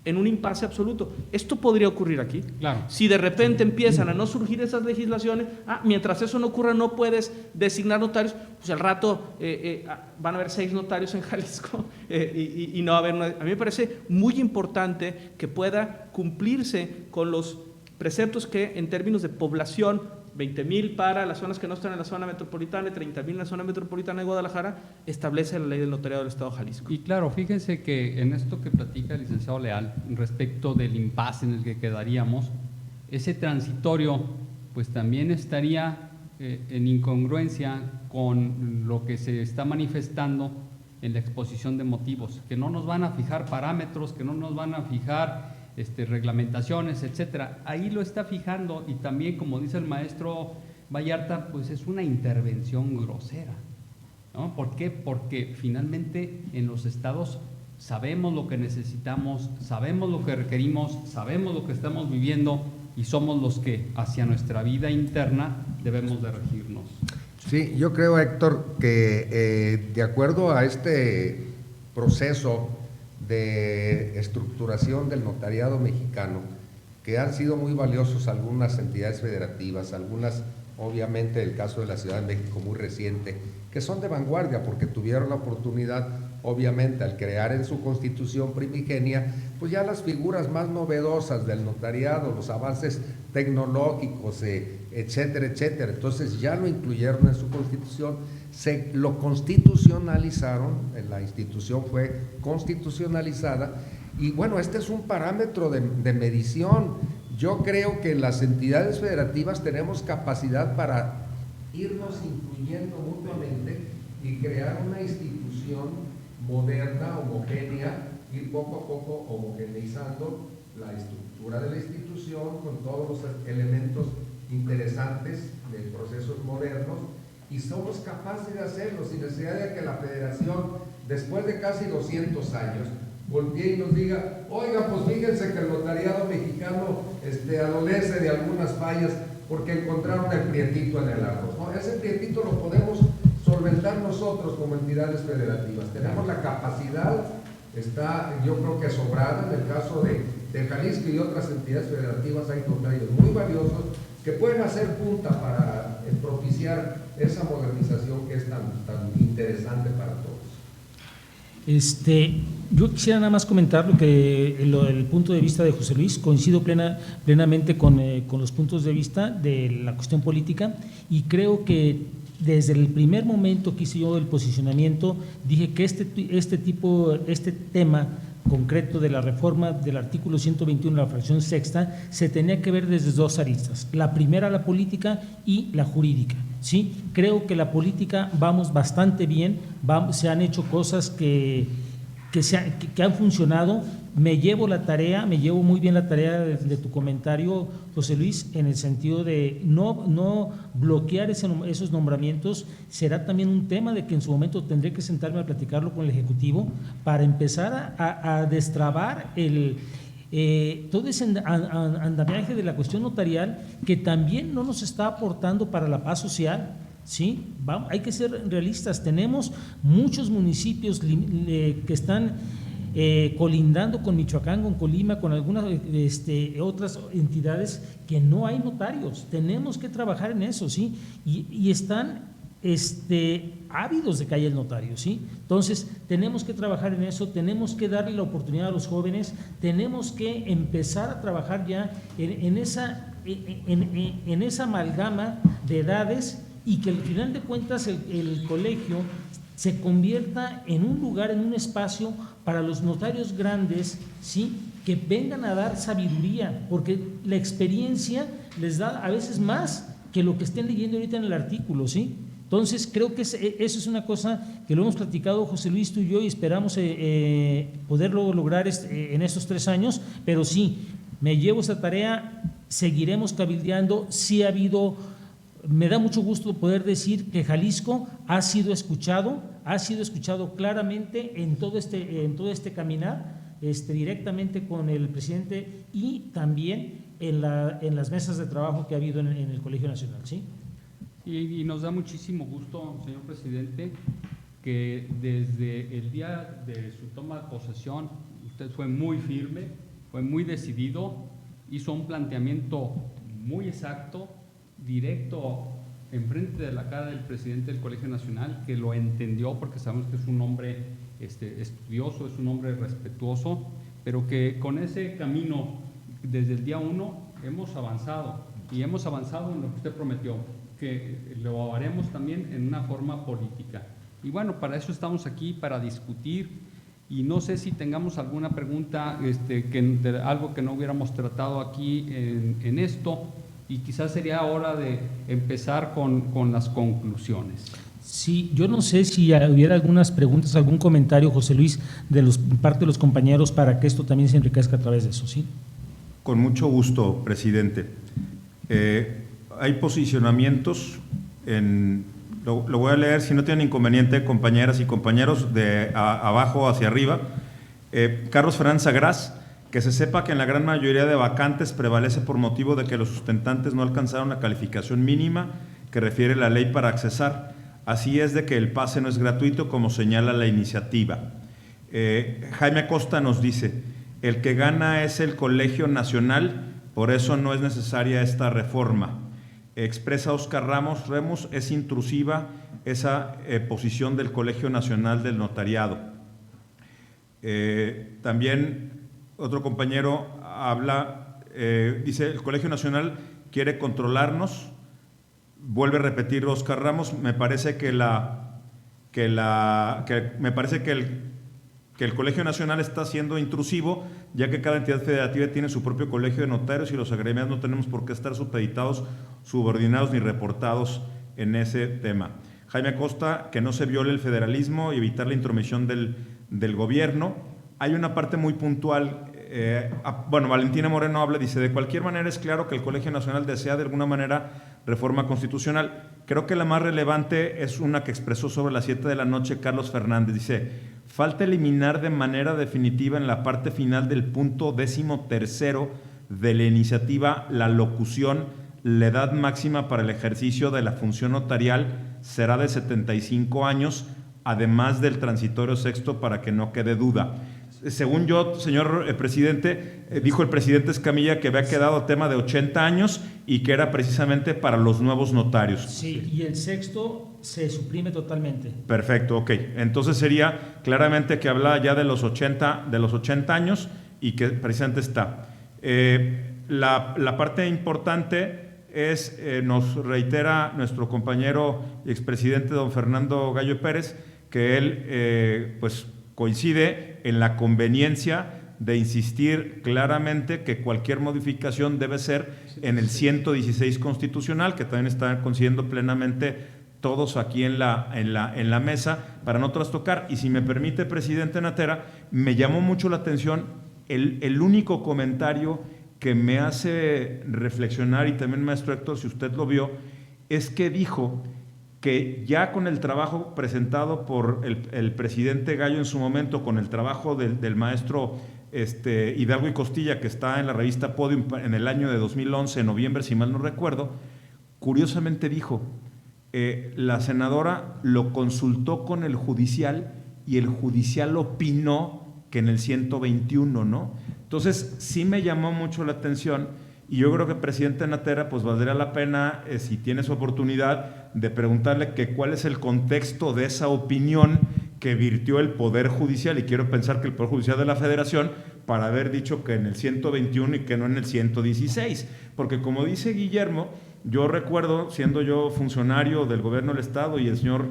en un impasse absoluto. Esto podría ocurrir aquí. Claro. Si de repente empiezan a no surgir esas legislaciones, mientras eso no ocurra no puedes designar notarios, pues al rato van a haber 6 notarios en Jalisco y no va a haber... A mí me parece muy importante que pueda cumplirse con los preceptos que en términos de población, 20,000 para las zonas que no están en la zona metropolitana y 30,000 en la zona metropolitana de Guadalajara, establece la ley del notariado del Estado de Jalisco. Y claro, fíjense que en esto que platica el licenciado Leal respecto del impasse en el que quedaríamos, ese transitorio pues también estaría en incongruencia con lo que se está manifestando en la exposición de motivos, que no nos van a fijar parámetros, que no nos van a fijar reglamentaciones, etcétera. Ahí lo está fijando, y también, como dice el maestro Vallarta, pues es una intervención grosera, ¿no? ¿Por qué? Porque finalmente en los estados sabemos lo que necesitamos, sabemos lo que requerimos, sabemos lo que estamos viviendo y somos los que hacia nuestra vida interna debemos de regirnos. Sí, yo creo, Héctor, que de acuerdo a este proceso de estructuración del notariado mexicano, que han sido muy valiosos algunas entidades federativas, algunas, obviamente, el caso de la Ciudad de México muy reciente, que son de vanguardia porque tuvieron la oportunidad obviamente, al crear en su constitución primigenia, pues ya las figuras más novedosas del notariado, los avances tecnológicos, etcétera, etcétera. Entonces ya lo incluyeron en su constitución, lo constitucionalizaron, la institución fue constitucionalizada, y bueno, este es un parámetro de medición. Yo creo que las entidades federativas tenemos capacidad para irnos incluyendo mutuamente y crear una institución moderna, homogénea, ir poco a poco homogeneizando la estructura de la institución con todos los elementos interesantes de procesos modernos, y somos capaces de hacerlo sin necesidad de que la federación, después de casi 200 años, voltee y nos diga: oiga, pues fíjense que el notariado mexicano adolece de algunas fallas porque encontraron el prietito en el arroz. No, ese prietito lo podemos solventar nosotros como entidades federativas. Tenemos la capacidad, está yo creo que sobrada. En el caso de Jalisco y otras entidades federativas hay notarios muy valiosos que pueden hacer punta para propiciar esa modernización que es tan interesante para todos. Yo quisiera nada más comentar el punto de vista de José Luis. Coincido plenamente con los puntos de vista de la cuestión política, y creo que desde el primer momento que hice yo el posicionamiento dije que este tema concreto de la reforma del artículo 121 de la fracción sexta se tenía que ver desde dos aristas: la primera, la política, y la jurídica. Sí, creo que la política vamos bastante bien, se han hecho cosas que han funcionado. Me llevo muy bien la tarea de tu comentario, José Luis, en el sentido de no bloquear esos nombramientos. Será también un tema de que en su momento tendré que sentarme a platicarlo con el Ejecutivo para empezar a destrabar todo ese andamiaje de la cuestión notarial, que también no nos está aportando para la paz social. Sí, hay que ser realistas. Tenemos muchos municipios que están colindando con Michoacán, con Colima, con algunas otras entidades que no hay notarios. Tenemos que trabajar en eso, ¿sí? Y están ávidos de que haya el notario, ¿sí? Entonces, tenemos que trabajar en eso, tenemos que darle la oportunidad a los jóvenes, tenemos que empezar a trabajar ya en esa amalgama de edades, y que al final de cuentas el colegio se convierta en un lugar, en un espacio para los notarios grandes, ¿sí?, que vengan a dar sabiduría, porque la experiencia les da a veces más que lo que estén leyendo ahorita en el artículo, ¿sí? Entonces, creo que eso es una cosa que lo hemos platicado José Luis, tú y yo, y esperamos poderlo lograr en estos 3 años, pero sí, me llevo esa tarea, seguiremos cabildeando. Sí ha habido, me da mucho gusto poder decir que Jalisco ha sido escuchado claramente en todo este caminar, directamente con el presidente, y también en las mesas de trabajo que ha habido en el Colegio Nacional, ¿sí? Y nos da muchísimo gusto, señor presidente, que desde el día de su toma de posesión usted fue muy firme, fue muy decidido, hizo un planteamiento muy exacto, directo, enfrente de la cara del presidente del Colegio Nacional, que lo entendió, porque sabemos que es un hombre estudioso, es un hombre respetuoso, pero que con ese camino, desde el día 1, hemos avanzado, y hemos avanzado en lo que usted prometió, que lo haremos también en una forma política. Y bueno, para eso estamos aquí, para discutir, y no sé si tengamos alguna pregunta, de algo que no hubiéramos tratado aquí en esto, y quizás sería hora de empezar con las conclusiones. Sí, yo no sé si hubiera algunas preguntas, algún comentario, José Luis, de parte de los compañeros, para que esto también se enriquezca a través de eso, ¿sí? Con mucho gusto, presidente. Hay posicionamientos, lo voy a leer si no tienen inconveniente, compañeras y compañeros, de abajo hacia arriba. Carlos Fernández Agraz: que se sepa que en la gran mayoría de vacantes prevalece por motivo de que los sustentantes no alcanzaron la calificación mínima que refiere la ley para accesar. Así es de que el pase no es gratuito, como señala la iniciativa. Jaime Acosta nos dice: el que gana es el Colegio Nacional, por eso no es necesaria esta reforma. Expresa Oscar Ramos Remus: es intrusiva esa posición del Colegio Nacional del Notariado. También otro compañero habla, dice, el Colegio Nacional quiere controlarnos. Vuelve a repetir Oscar Ramos, me parece que el Colegio Nacional está siendo intrusivo, ya que cada entidad federativa tiene su propio colegio de notarios y los agremiados no tenemos por qué estar supeditados, subordinados ni reportados en ese tema. Jaime Acosta, que no se viole el federalismo y evitar la intromisión del gobierno. Hay una parte muy puntual, Valentina Moreno habla, dice, de cualquier manera es claro que el Colegio Nacional desea de alguna manera reforma constitucional. Creo que la más relevante es una que expresó sobre las 7 de la noche Carlos Fernández. Dice, falta eliminar de manera definitiva en la parte final del punto 13º de la iniciativa la locución, la edad máxima para el ejercicio de la función notarial será de 75 años, además del transitorio sexto, para que no quede duda. Según yo, señor presidente, dijo el presidente Escamilla que había quedado tema de 80 años y que era precisamente para los nuevos notarios. Sí, y el sexto se suprime totalmente. Perfecto, ok. Entonces sería claramente que habla ya de los 80 años y que precisamente está. La parte importante es, nos reitera nuestro compañero y expresidente don Fernando Gallo Pérez, que él pues coincide en la conveniencia de insistir claramente que cualquier modificación debe ser en el 116 constitucional, que también están coincidiendo plenamente todos aquí en la mesa, para no trastocar. Y si me permite, presidente Natera, me llamó mucho la atención el único comentario que me hace reflexionar, y también, maestro Héctor, si usted lo vio, es que dijo que ya con el trabajo presentado por el presidente Gallo en su momento, con el trabajo del maestro Hidalgo y Costilla, que está en la revista Podium en el año de 2011, en noviembre, si mal no recuerdo, curiosamente dijo, la senadora lo consultó con el judicial y el judicial opinó que en el 121, ¿no? Entonces, sí me llamó mucho la atención. Y yo creo que, presidente Natera, pues valdría la pena, si tiene su oportunidad, de preguntarle que cuál es el contexto de esa opinión que virtió el Poder Judicial, y quiero pensar que el Poder Judicial de la Federación, para haber dicho que en el 121 y que no en el 116. Porque como dice Guillermo, yo recuerdo, siendo yo funcionario del gobierno del Estado y el señor,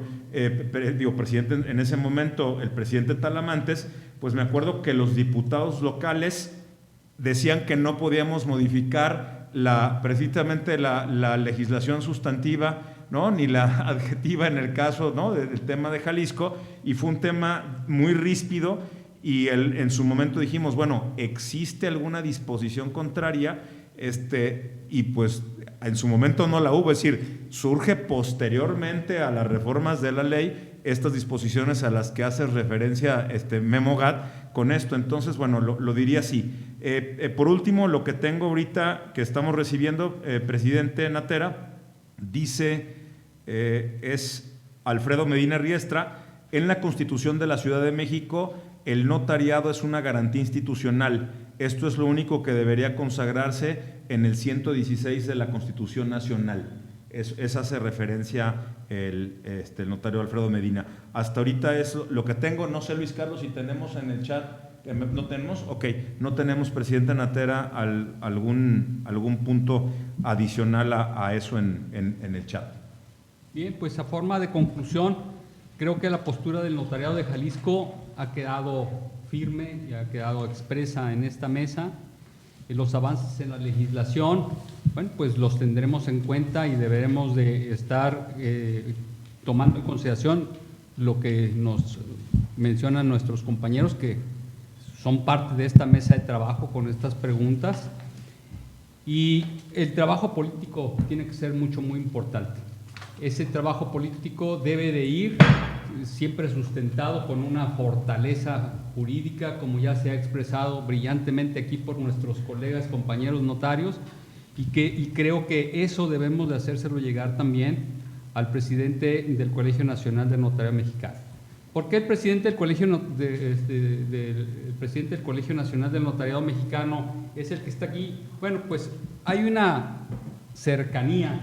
presidente en ese momento, el presidente Talamantes, pues me acuerdo que los diputados locales decían que no podíamos modificar precisamente la legislación sustantiva, ¿no?, ni la adjetiva en el caso, ¿no?, del tema de Jalisco, y fue un tema muy ríspido, y en su momento dijimos, bueno, ¿existe alguna disposición contraria? Y pues en su momento no la hubo, es decir, surge posteriormente a las reformas de la ley estas disposiciones a las que hace referencia Memo Gad con esto. Entonces, bueno, lo diría así. Por último, lo que tengo ahorita que estamos recibiendo, presidente Natera, dice, es Alfredo Medina Riestra, en la Constitución de la Ciudad de México el notariado es una garantía institucional. Esto es lo único que debería consagrarse en el 116 de la Constitución Nacional. Esa hace referencia el notario Alfredo Medina. Hasta ahorita es lo que tengo. No sé, Luis Carlos, si tenemos en el chat. ¿No tenemos? Ok, no tenemos, presidente Natera, algún punto adicional a eso en el chat. Bien, pues a forma de conclusión, creo que la postura del notariado de Jalisco ha quedado firme y ha quedado expresa en esta mesa. Los avances en la legislación, bueno, pues los tendremos en cuenta y deberemos de estar tomando en consideración lo que nos mencionan nuestros compañeros que son parte de esta mesa de trabajo con estas preguntas. Y el trabajo político tiene que ser muy importante. Ese trabajo político debe de ir siempre sustentado con una fortaleza jurídica, como ya se ha expresado brillantemente aquí por nuestros colegas, compañeros notarios, y creo que eso debemos de hacérselo llegar también al presidente del Colegio Nacional de Notaría Mexicana. ¿Por qué el presidente del Colegio, el presidente del Colegio Nacional del Notariado Mexicano es el que está aquí? Bueno, pues hay una cercanía,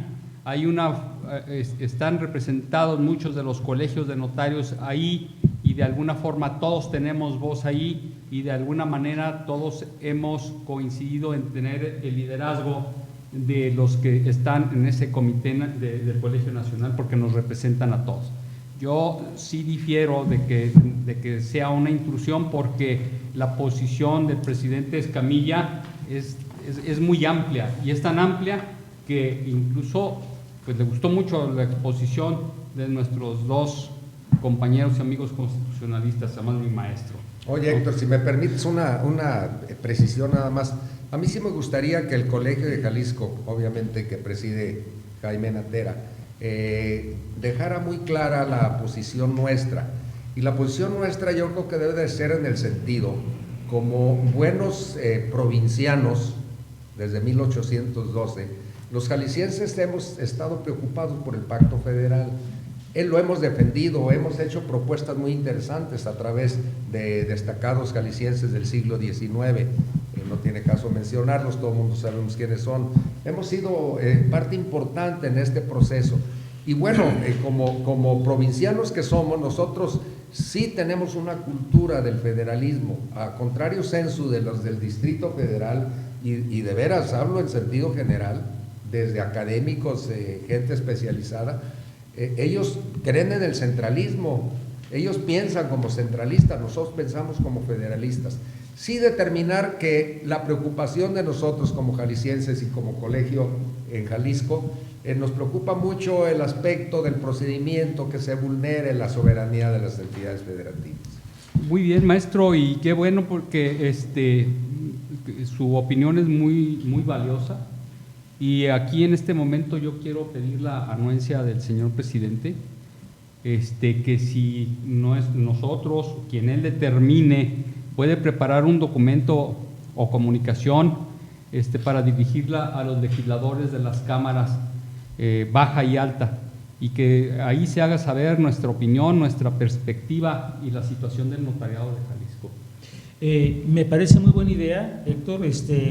están representados muchos de los colegios de notarios ahí y de alguna forma todos tenemos voz ahí y de alguna manera todos hemos coincidido en tener el liderazgo de los que están en ese comité del Colegio Nacional porque nos representan a todos. Yo sí difiero de que sea una intrusión porque la posición del presidente Escamilla es muy amplia y es tan amplia que incluso pues, le gustó mucho la exposición de nuestros dos compañeros y amigos constitucionalistas, además mi maestro. Oye, Héctor, si me permites una precisión nada más. A mí sí me gustaría que el Colegio de Jalisco, obviamente que preside Jaime Natera, dejara muy clara la posición nuestra. Y la posición nuestra yo creo que debe de ser en el sentido, como buenos provincianos, desde 1812, los jaliscienses hemos estado preocupados por el Pacto Federal. Lo hemos defendido, hemos hecho propuestas muy interesantes a través de destacados jaliscienses del siglo XIX. No tiene caso mencionarlos, todo el mundo sabemos quiénes son. Hemos sido parte importante en este proceso. Y bueno, como provincianos que somos, nosotros sí tenemos una cultura del federalismo, a contrario censo de los del Distrito Federal, y de veras hablo en sentido general, desde académicos, gente especializada. Ellos creen en el centralismo, ellos piensan como centralistas, nosotros pensamos como federalistas. Sí determinar que la preocupación de nosotros como jaliscienses y como colegio en Jalisco, nos preocupa mucho el aspecto del procedimiento, que se vulnere la soberanía de las entidades federativas. Muy bien, maestro, y qué bueno porque su opinión es muy valiosa. Y aquí en este momento yo quiero pedir la anuencia del señor presidente, que si no es nosotros, quien él determine, puede preparar un documento o comunicación para dirigirla a los legisladores de las cámaras baja y alta, y que ahí se haga saber nuestra opinión, nuestra perspectiva y la situación del notariado de Jalisco. Me parece muy buena idea, Héctor,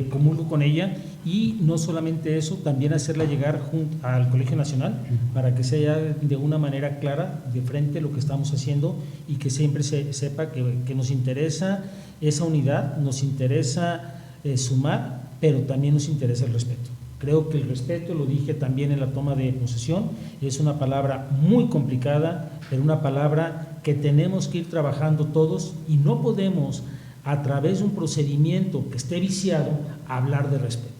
comulgo con ella, y no solamente eso, también hacerla llegar al Colegio Nacional para que sea de una manera clara, de frente, lo que estamos haciendo, y que siempre se sepa que nos interesa esa unidad, nos interesa sumar, pero también nos interesa el respeto. Creo que el respeto, lo dije también en la toma de posesión, es una palabra muy complicada, pero una palabra que tenemos que ir trabajando todos, y no podemos, a través de un procedimiento que esté viciado, hablar de respeto.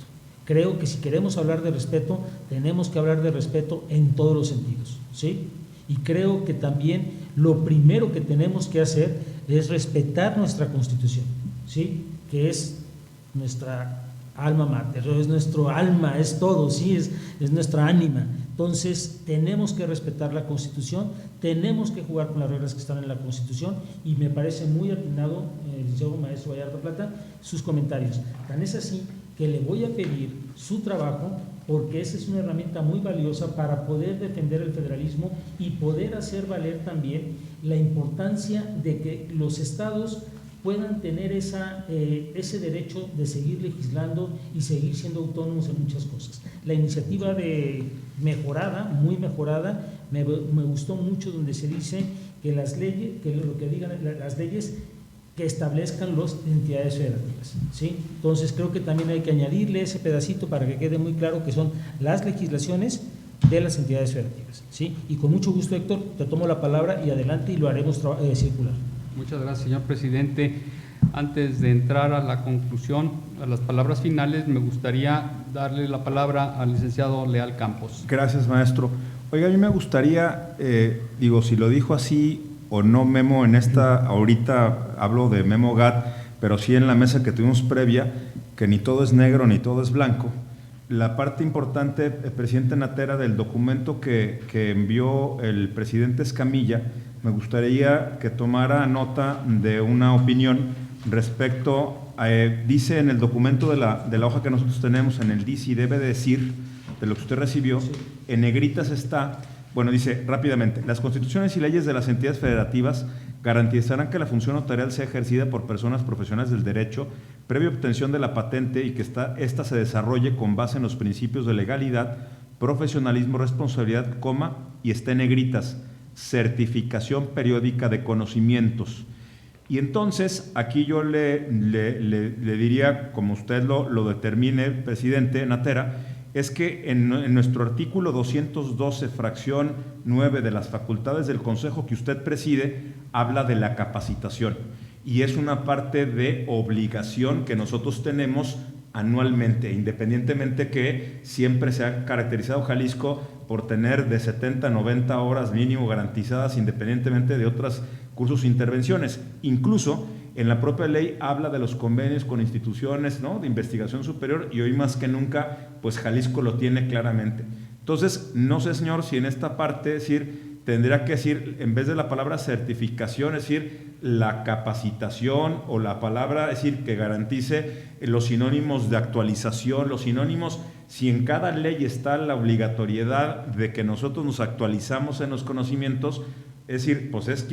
Creo que si queremos hablar de respeto, tenemos que hablar de respeto en todos los sentidos, ¿sí? Y creo que también lo primero que tenemos que hacer es respetar nuestra Constitución, ¿sí? Que es nuestra alma mater, es nuestro alma, es todo, ¿sí? Es nuestra ánima. Entonces, tenemos que respetar la Constitución, tenemos que jugar con las reglas que están en la Constitución, y me parece muy atinado, el licenciado maestro Vallarta Plata, sus comentarios. Tan es así que le voy a pedir su trabajo, porque esa es una herramienta muy valiosa para poder defender el federalismo y poder hacer valer también la importancia de que los estados puedan tener ese derecho de seguir legislando y seguir siendo autónomos en muchas cosas. La iniciativa muy mejorada, me gustó mucho, donde se dice que las leyes, que lo que digan las leyes que establezcan las entidades federativas, ¿sí? Entonces creo que también hay que añadirle ese pedacito para que quede muy claro que son las legislaciones de las entidades federativas, ¿sí? Y con mucho gusto, Héctor, te tomo la palabra y adelante, y lo haremos circular. Muchas gracias, señor presidente. Antes de entrar a la conclusión, a las palabras finales, me gustaría darle la palabra al licenciado Leal Campos. Gracias, maestro. Oiga, a mí me gustaría, si lo dijo así o no Memo en ahorita hablo de Memo Gat, pero sí en la mesa que tuvimos previa, que ni todo es negro ni todo es blanco. La parte importante, presidente Natera, del documento que envió el presidente Escamilla, me gustaría que tomara nota de una opinión respecto a, dice en el documento de la hoja que nosotros tenemos, en el DICI, debe decir, de lo que usted recibió, sí. En negritas está, dice rápidamente, las constituciones y leyes de las entidades federativas garantizarán que la función notarial sea ejercida por personas profesionales del derecho, previa obtención de la patente, y que esta se desarrolle con base en los principios de legalidad, profesionalismo, responsabilidad, y esté en negritas. certificación periódica de conocimientos. Y entonces, aquí yo le diría, como usted lo determine, presidente Natera, es que en nuestro artículo 212, fracción 9 de las facultades del Consejo que usted preside, habla de la capacitación. Y es una parte de obligación que nosotros tenemos anualmente, independientemente que siempre se ha caracterizado Jalisco por tener de 70 a 90 horas mínimo garantizadas, independientemente de otros cursos e intervenciones. Incluso en la propia ley habla de los convenios con instituciones, ¿no?, de investigación superior, y hoy más que nunca, pues Jalisco lo tiene claramente. Entonces, no sé, señor, si en esta parte tendría que decir, en vez de la palabra certificación, es decir, la capacitación, o la palabra, es decir, que garantice los sinónimos de actualización, los sinónimos, si en cada ley está la obligatoriedad de que nosotros nos actualizamos en los conocimientos, es decir, pues es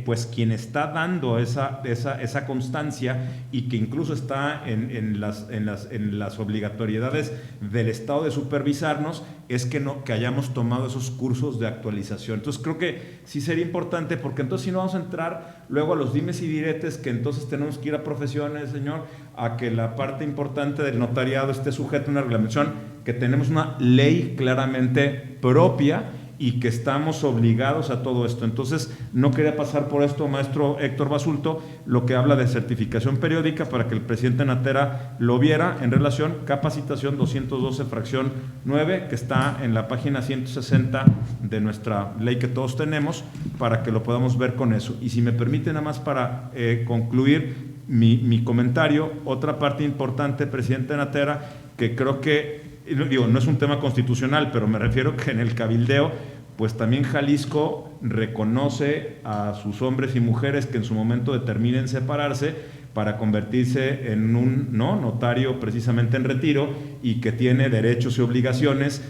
pues quien está dando esa constancia, y que incluso está en las obligatoriedades del Estado de supervisarnos, es que hayamos tomado esos cursos de actualización. Entonces creo que sí sería importante, porque entonces si no vamos a entrar luego a los dimes y diretes, que entonces tenemos que ir a profesiones, señor, a que la parte importante del notariado esté sujeta a una reglamentación, que tenemos una ley claramente propia y que estamos obligados a todo esto. Entonces, no quería pasar por esto, maestro Héctor Basulto, lo que habla de certificación periódica, para que el presidente Natera lo viera en relación capacitación 212, fracción 9, que está en la página 160 de nuestra ley que todos tenemos, para que lo podamos ver con eso. Y si me permite, nada más para concluir mi comentario, otra parte importante, presidente Natera, que creo que, digo, no es un tema constitucional, pero me refiero que en el cabildeo, pues también Jalisco reconoce a sus hombres y mujeres que en su momento determinen separarse para convertirse en un notario precisamente en retiro, y que tiene derechos y obligaciones,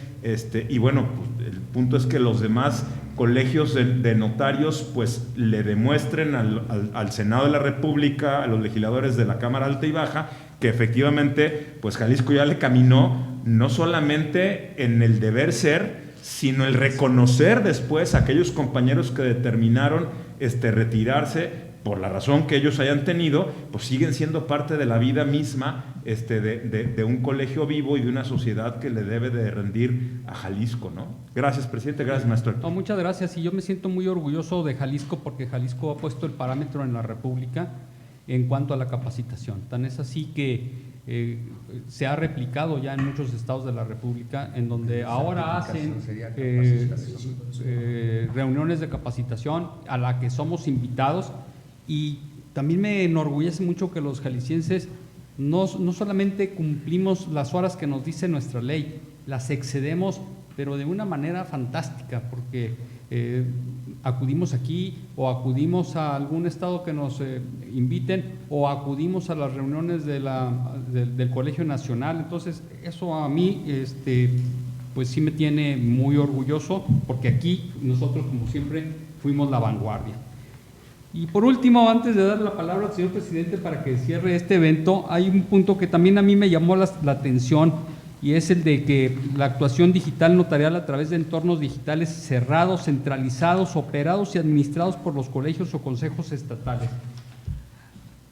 y bueno, pues el punto es que los demás colegios de notarios pues le demuestren al Senado de la República, a los legisladores de la Cámara Alta y Baja, que efectivamente pues Jalisco ya le caminó, no solamente en el deber ser, sino el reconocer después a aquellos compañeros que determinaron retirarse por la razón que ellos hayan tenido, pues siguen siendo parte de la vida misma de un colegio vivo y de una sociedad que le debe de rendir a Jalisco, ¿no? Gracias, presidente. Gracias, maestro. No, muchas gracias. Y yo me siento muy orgulloso de Jalisco, porque Jalisco ha puesto el parámetro en la República en cuanto a la capacitación. Tan es así que se ha replicado ya en muchos estados de la República, en donde ahora hacen reuniones de capacitación a la que somos invitados. Y también me enorgullece mucho que los jaliscienses no solamente cumplimos las horas que nos dice nuestra ley, las excedemos, pero de una manera fantástica, porque acudimos aquí, o acudimos a algún estado que nos inviten, o acudimos a las reuniones del Colegio Nacional. Entonces eso a mí pues sí me tiene muy orgulloso, porque aquí nosotros, como siempre, fuimos la vanguardia. Y por último, antes de dar la palabra al señor presidente para que cierre este evento, hay un punto que también a mí me llamó la atención, y es el de que la actuación digital notarial a través de entornos digitales cerrados, centralizados, operados y administrados por los colegios o consejos estatales.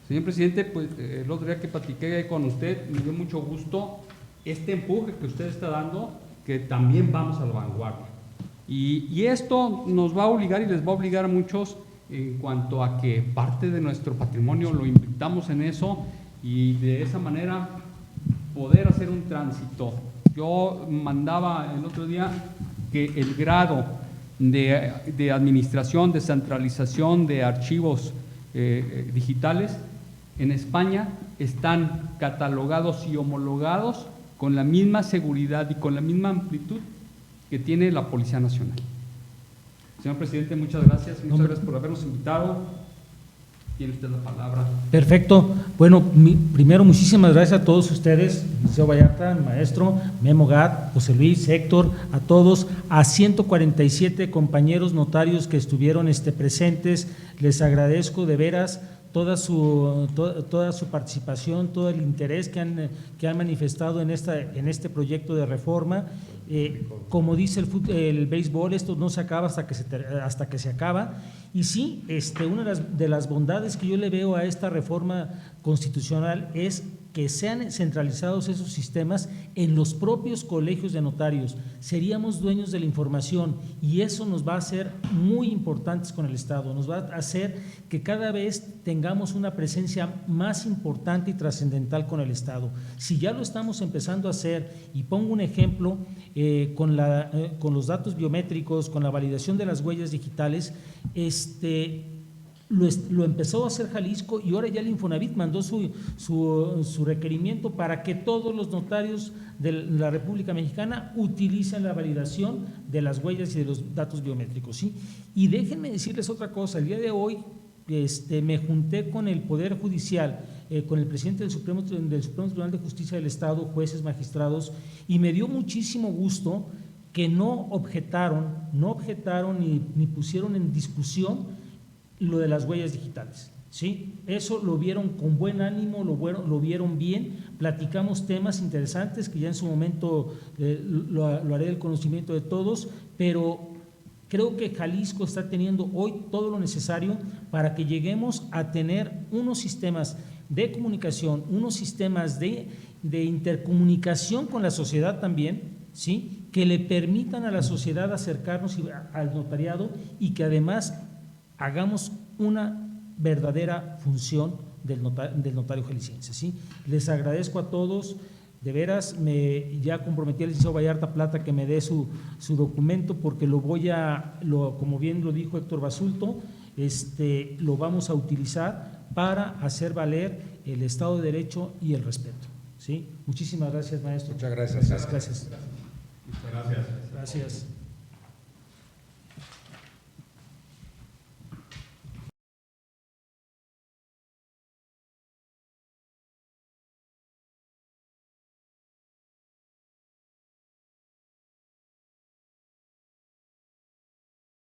Señor presidente, pues el otro día que platiqué con usted, me dio mucho gusto este empuje que usted está dando, que también vamos a la vanguardia. Y esto nos va a obligar, y les va a obligar a muchos, en cuanto a que parte de nuestro patrimonio lo invirtamos en eso, y de esa manera poder hacer un tránsito. Yo mandaba el otro día que el grado de administración, de centralización de archivos digitales en España están catalogados y homologados con la misma seguridad y con la misma amplitud que tiene la Policía Nacional. Señor presidente, muchas gracias. Muchas gracias por habernos invitado. Tiene usted la palabra. Perfecto. Bueno, primero, muchísimas gracias a todos ustedes, Liceo Vallarta, maestro, Memo Gad, José Luis, Héctor, a todos, a 147 compañeros notarios que estuvieron presentes. Les agradezco de veras toda su participación, todo el interés que han manifestado en este proyecto de reforma. Como dice el béisbol, esto no se acaba hasta que se acaba. Y sí, una de las bondades que yo le veo a esta reforma constitucional es que sean centralizados esos sistemas en los propios colegios de notarios. Seríamos dueños de la información y eso nos va a hacer muy importantes con el Estado, nos va a hacer que cada vez tengamos una presencia más importante y trascendental con el Estado. Si ya lo estamos empezando a hacer, y pongo un ejemplo, con los datos biométricos, con la validación de las huellas digitales, lo empezó a hacer Jalisco y ahora ya el Infonavit mandó su requerimiento para que todos los notarios de la República Mexicana utilicen la validación de las huellas y de los datos biométricos, ¿sí? Y déjenme decirles otra cosa, el día de hoy me junté con el Poder Judicial, con el presidente del Supremo Tribunal de Justicia del Estado, jueces, magistrados, y me dio muchísimo gusto que no objetaron ni pusieron en discusión lo de las huellas digitales, ¿sí? Eso lo vieron con buen ánimo, lo vieron bien, platicamos temas interesantes que ya en su momento lo haré del conocimiento de todos, pero creo que Jalisco está teniendo hoy todo lo necesario para que lleguemos a tener unos sistemas de comunicación, unos sistemas de intercomunicación con la sociedad también, ¿sí? Que le permitan a la sociedad acercarnos al notariado y que además hagamos una verdadera función del notario jalisciense, ¿sí? Les agradezco a todos, de veras, ya comprometí al licenciado Vallarta Plata que me dé su documento porque como bien lo dijo Héctor Basulto, lo vamos a utilizar para hacer valer el Estado de Derecho y el respeto, ¿sí? Muchísimas gracias, maestro. Muchas gracias. Gracias. Muchas gracias. Gracias.